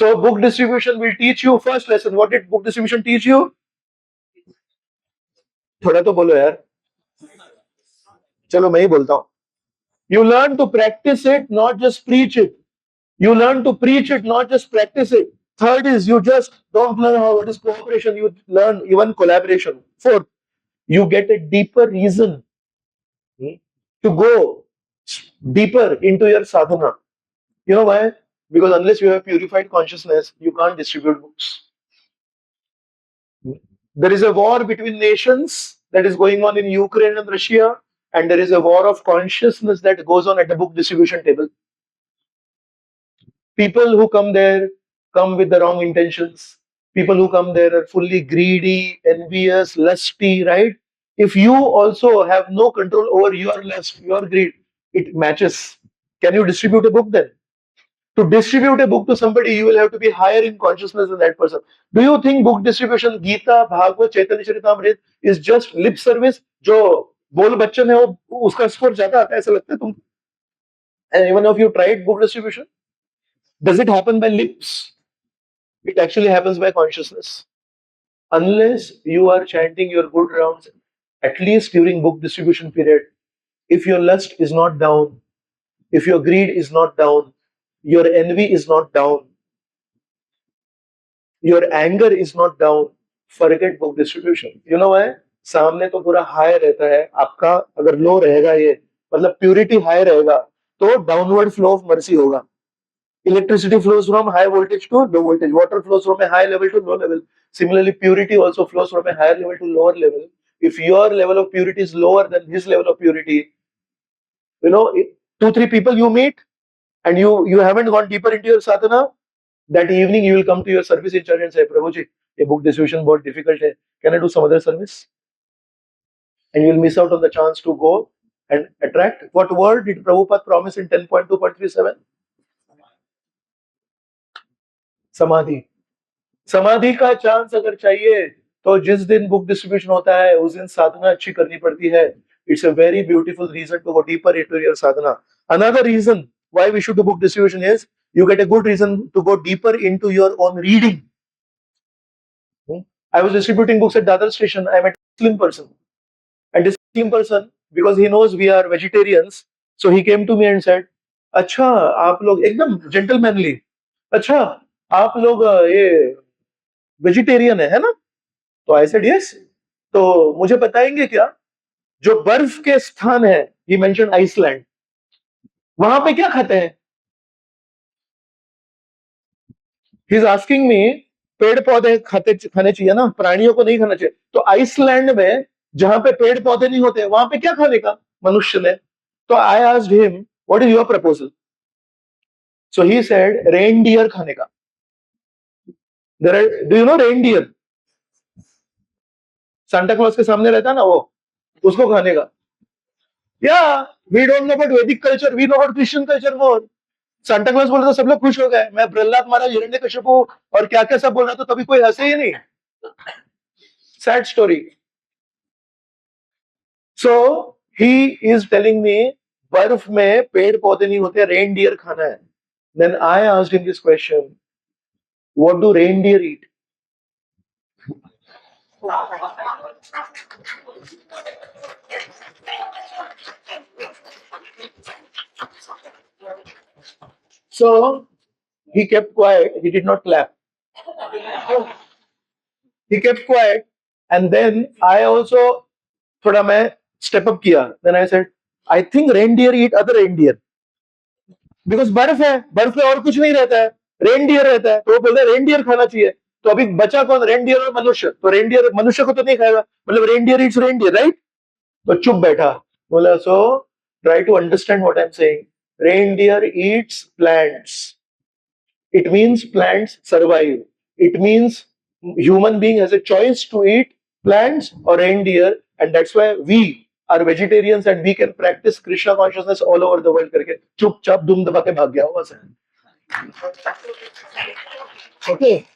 [SPEAKER 1] So book distribution will teach you, first lesson, what did book distribution teach you? थोड़ा तो बोलो यार, चलो मैं ही बोलता हूँ. You learn to practice it, not just preach it. You learn to preach it, not just practice it. Third is you just don't learn how it is cooperation, you learn even collaboration. Fourth, you get a deeper reason to go deeper into your sadhana. You know why? Because unless you have purified consciousness, you can't distribute books. There is a war between nations that is going on in Ukraine and Russia, and there is a war of consciousness that goes on at the book distribution table. People who come there come with the wrong intentions. People who come there are fully greedy, envious, lusty, right? If you also have no control over your lust, your greed, it matches. Can you distribute a book then? To distribute a book to somebody, you will have to be higher in consciousness than that person. Do you think book distribution, Gita, Bhagavad, Chaitanya Charitamrita is just lip service? जो बोल बच्चन है वो उसका score ज्यादा आता है ऐसा लगता है तुम? And even if you tried book distribution, does it happen by lips? It actually happens by consciousness. Unless you are chanting your good rounds, at least during book distribution period, if your lust is not down, if your greed is not down, your envy is not down, your anger is not down, forget book distribution. You know why? सामने तो पूरा high रहता है, आपका अगर लो रहेगा, ये मतलब प्यूरिटी हाई रहेगा तो डाउनवर्ड फ्लो ऑफ मर्सी होगा. Electricity flows from high voltage to low voltage. Water flows from a high level to low level. Similarly, purity also flows from a higher level to lower level. If your level of purity is lower than his level of purity, you know, 2-3 people you meet and you haven't gone deeper into your sadhana, that evening you will come to your service in church and say, Prabhu ji, a book distribution बहुत difficult है. Can I do some other service? And you will miss out on the chance to go and attract. What word did Prabhupada promise in 10.2.37? समाधि. समाधि का chance अगर चाहिए तो जिस दिन बुक डिस्ट्रीब्यूशन होता है उस दिन साधना अच्छी करनी पड़ती है. It's a very beautiful reason to go deeper into your sadhana. Another reason why we should do book distribution is you get a good reason to go deeper into your own reading. I was distributing books at Dadar station. I met a Muslim person, and this Muslim person, because he knows we are vegetarians, so he came to me and said, अच्छा आप लोग एकदम gentlemanly, अच्छा आप लोग ये vegetarian है ना? तो आई सेड यस. तो मुझे बताएंगे क्या, जो बर्फ के स्थान है, ही मेंशन आइसलैंड, वहां पे क्या खाते हैं? ही इज आस्किंग मी, पेड़ पौधे खाने चाहिए ना, प्राणियों को नहीं खाना चाहिए. तो आइसलैंड में जहां पे पेड़ पौधे नहीं होते, वहां पे क्या खाने का मनुष्य ने? तो आई asked him, what is your proposal? So he said reindeer खाने का. Do you know reindeer? Santa Claus के सामने रहता है ना वो, उसको खाने का. या we don't know about Vedic culture, we know about Christian culture more. Santa Claus बोले तो सब लोग खुश हो गए. मैं प्रहलाद महाराज, हिरण्यकशिपु और क्या क्या सब बोल रहा था, तो तभी कोई हंसे ही नहीं. Sad story. So he is telling me बर्फ में पेड़ पौधे नहीं होते, रेनडियर खाना है. Then I asked him this question, what do reindeer eat? So he kept quiet, he did not clap. He kept quiet, and then I also थोड़ा मैं स्टेप अप किया. Then I said, I think reindeer eat other reindeer. Because बर्फ है, बर्फ में और कुछ नहीं रहता है, रेनडियर रहता है. तो वो बोलते हैं रेनडियर खाना चाहिए. तो अभी बचा कौन? रेनडियर और मनुष्य. तो रेनडियर मनुष्य को तो नहीं खाएगा, मतलब रेनडियर ईट्स रेनडियर, राइट? तो चुप बैठा. बोला, so try to understand what I am saying. Reindeer eats plants. It means plants survive. It means human being has a choice to eat plants or reindeer, and that's why we are vegetarians and we can practice Krishna consciousness all over the world. करके चुपचाप दुम दबा के भाग गया होगा sir. Okay.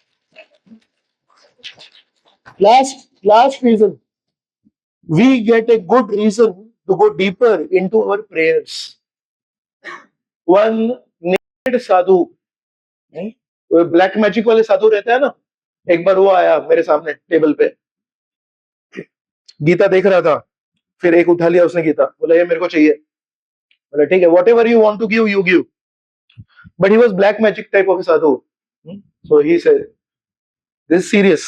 [SPEAKER 1] Last reason. We get a good reason to go deeper into our prayers. One naked sadhu, black magic वाले साधु रहते हैं ना, एक बार वो आया मेरे सामने टेबल पे, गीता देख रहा था, फिर एक उठा लिया उसने गीता, बोला ये मेरे को चाहिए. बोला ठीक है, whatever you want to give you give. But he was black magic type of sadhu. So he said, this serious,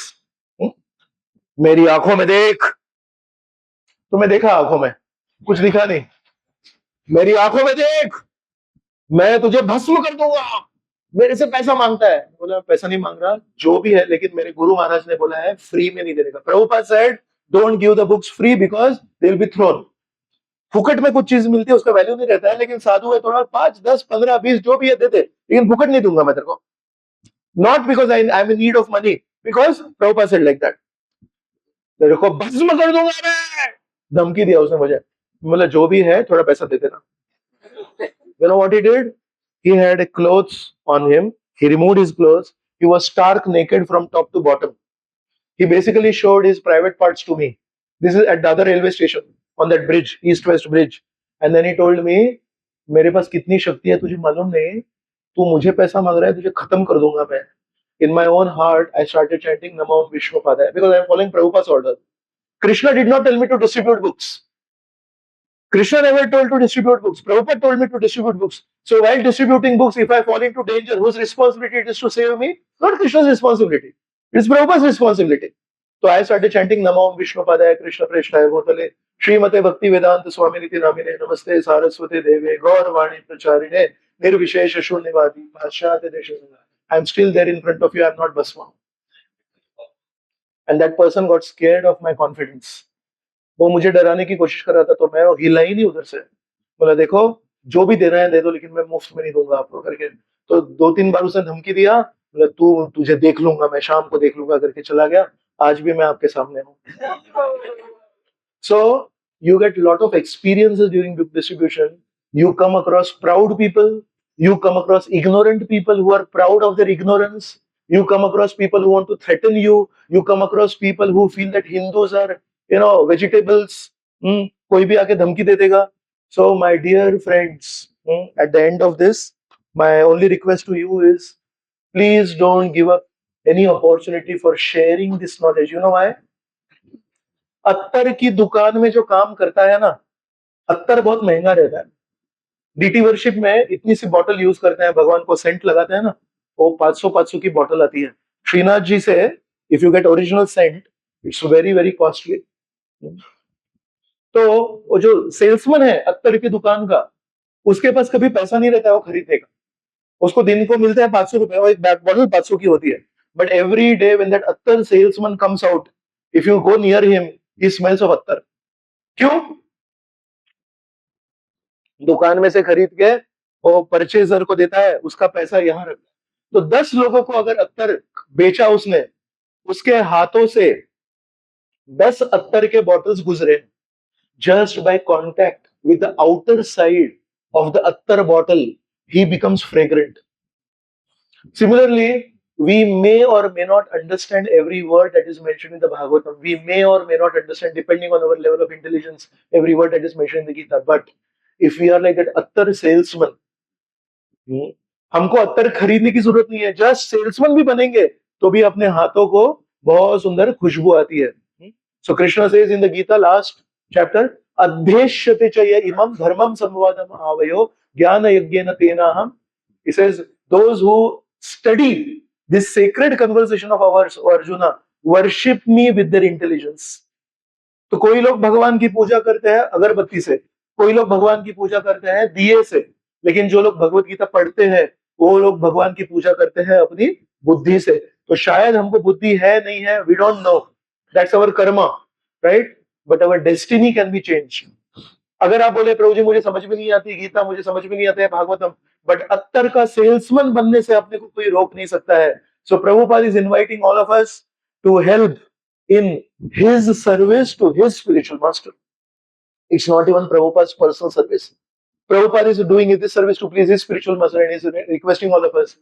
[SPEAKER 1] मेरी आंखों में देख. तो मैं देखा आंखों में, कुछ दिखा नहीं. मेरी आंखों में देख, मैं तुझे भस्म कर दूंगा. मेरे से पैसा मांगता है. बोला पैसा नहीं मांग रहा, जो भी है, लेकिन मेरे गुरु महाराज ने बोला है फ्री में नहीं देने का. Prabhupada said, don't give the books free because they will be thrown. फुकट में कुछ चीज मिलती है, उसका वैल्यू नहीं रहता है, लेकिन साधु है थोड़ा 5, 10, 15, 20 जो भी है देते, लेकिन फुकट नहीं दूंगा मैं तेरे को. Not because I am in need of money, because Prabhupada said like that. तेरे को भस्म कर दूंगा मैं, धमकी दिया उसने मुझे. बोला जो भी है थोड़ा पैसा दे देना. You know what he did? He had a clothes on him. He removed his clothes. He was stark naked from top to bottom. He basically showed his private parts to me. This is at the other railway station, on that bridge, east-west bridge. And then he told me, मेरे पास कितनी शक्ति है तुझे मालूम नहीं, तू मुझे पैसा मांग रहा है, तुझे खत्म कर दूंगा मैं. In my own heart, I started chanting Namo Vishnupadaya because I am following Prabhupada's order. Krishna did not tell me to distribute books. Krishna never told to distribute books. Prabhupada told me to distribute books. So while distributing books, if I fall into danger, whose responsibility it is to save me? Not Krishna's responsibility. It's Prabhupada's responsibility. So I started chanting Namo Vishnupadaya Krishna Preshtaya Bhutale Srimate Bhakti Vedanta Swami Niti Namine Namaste Saraswati Deve Gaurvani Pracharine Nirvishesha Shunyavadi Bhashyate Deshasana. I'm still there in front of you. I'm not Basma. And that person got scared of my confidence. वो मुझे डराने की कोशिश कर रहा था, तो मैं हिला ही नहीं उधर से. बोला देखो जो भी देना है दे दो, लेकिन मैं मुफ्त में नहीं दूंगा आपको करके. तो 2-3 बार उसने धमकी दिया. बोला तुझे देख लूंगा मैं, शाम को देख लूंगा करके चला गया. आज भी मैं आपके सामने हूँ. So you get a lot of experiences during book distribution. You come across proud people. You come across ignorant people who are proud of their ignorance. You come across people who want to threaten you. You come across people who feel that Hindus are, vegetables. कोई भी आके धमकी दे देगा. So my dear friends, at the end of this, my only request to you is, please don't give up any opportunity for sharing this knowledge. You know why? अत्तर की दुकान में जो काम करता है ना, अत्तर बहुत महंगा रहता है. डीटी वर्शिप में इतनी सी बॉटल यूज करते हैं, भगवान को सेंट लगाते हैं ना, वो 500 की बॉटल आती है. श्रीनाथ जी से If you get original scent, it's very very costly. तो वो जो सेल्समैन है अत्तर की दुकान का, उसके पास कभी पैसा नहीं रहता है वो खरीदने का. उसको दिन को मिलता है 500 रुपए, और एक बैक बॉटल 500 की होती है. But every day when that अत्तर salesman comes out, if you go near him, he smells of अत्तर. क्यों? दुकान में से खरीद के वो परचेजर को देता है, उसका पैसा यहाँ रखता है. तो 10 लोगों को अगर अत्तर बेचा उसने, उसके हाथों से 10 अत्तर के बॉटल्स गुजरे, just by contact with the outer side of the attar bottle, he becomes fragrant. Similarly, we may or may not understand every word that is mentioned in the Bhagavatam. We may or may not understand, depending on our level of intelligence, every word that is mentioned in the Gita. But if we are like that attar salesman, हमको अत्तर खरीदने की जरूरत नहीं है, just salesman भी बनेंगे तो भी अपने हाथों को बहुत सुंदर खुशबू आती है. So Krishna says in the Gita last chapter, adhyeshyate cha ya imam dharmam samvadam avayo jnana yagyena tenaham. He says, those who study this sacred conversation of ours, O Arjuna, worship me with their intelligence. तो कोई लोग भगवान की पूजा करते हैं अगरबत्ती से, कोई लोग भगवान की पूजा करते हैं दिए से, लेकिन जो लोग भगवत गीता पढ़ते हैं वो लोग भगवान की पूजा करते हैं अपनी बुद्धि से. तो शायद हमको बुद्धि है नहीं है, we don't know, that's our karma, right? But our destiny can be change. अगर आप बोले प्रभु जी मुझे समझ में नहीं आती गीता, मुझे समझ में नहीं आता है भागवतम, बट अत्तर का सेल्समैन बनने से अपने को कोई रोक नहीं सकता है. So Prabhupada is inviting all of us to help in his service to his spiritual master. It's not even Prabhupada's personal service. Prabhupada is doing this service to please his spiritual master and is requesting all of us,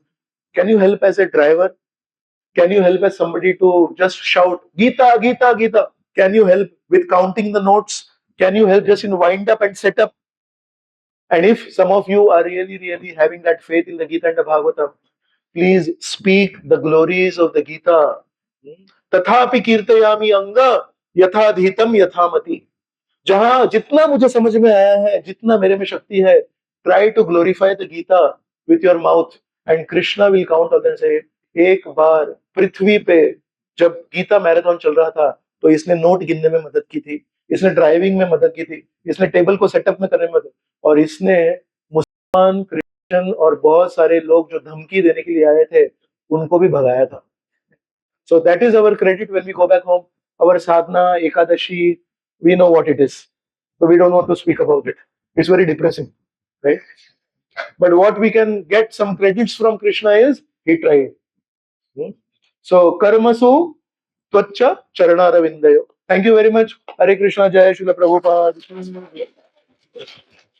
[SPEAKER 1] can you help as a driver? Can you help as somebody to just shout, Gita, Gita, Gita? Can you help with counting the notes? Can you help just in wind up and set up? And if some of you are really, really having that faith in the Gita and the Bhagavatam, please speak the glories of the Gita. तथापि कीर्तयामि अंग यथाधीतम यथामति. जहां जितना मुझे समझ में आया है, जितना मेरे में शक्ति है, try to glorify the Gita with your mouth and Krishna will count all and say. एक बार पृथ्वी पे जब गीता मैराथन चल रहा था तो इसने नोट गिनने में मदद की थी, इसने ड्राइविंग में मदद की थी, इसने टेबल को सेटअप में करने में मदद, और इसने मुसलमान, क्रिश्चियन और बहुत सारे लोग जो धमकी देने के लिए आए थे उनको भी भगाया था. So that is our credit when we go back home. Our sadhana, ekadashi, we know what it is. So we don't want to speak about it. It's very depressing, right? But what we can get some credits from Krishna is he tried. So karmasu tvacha charana ravindayo. Thank you very much. Hare Krishna, Jai Srila Prabhupada.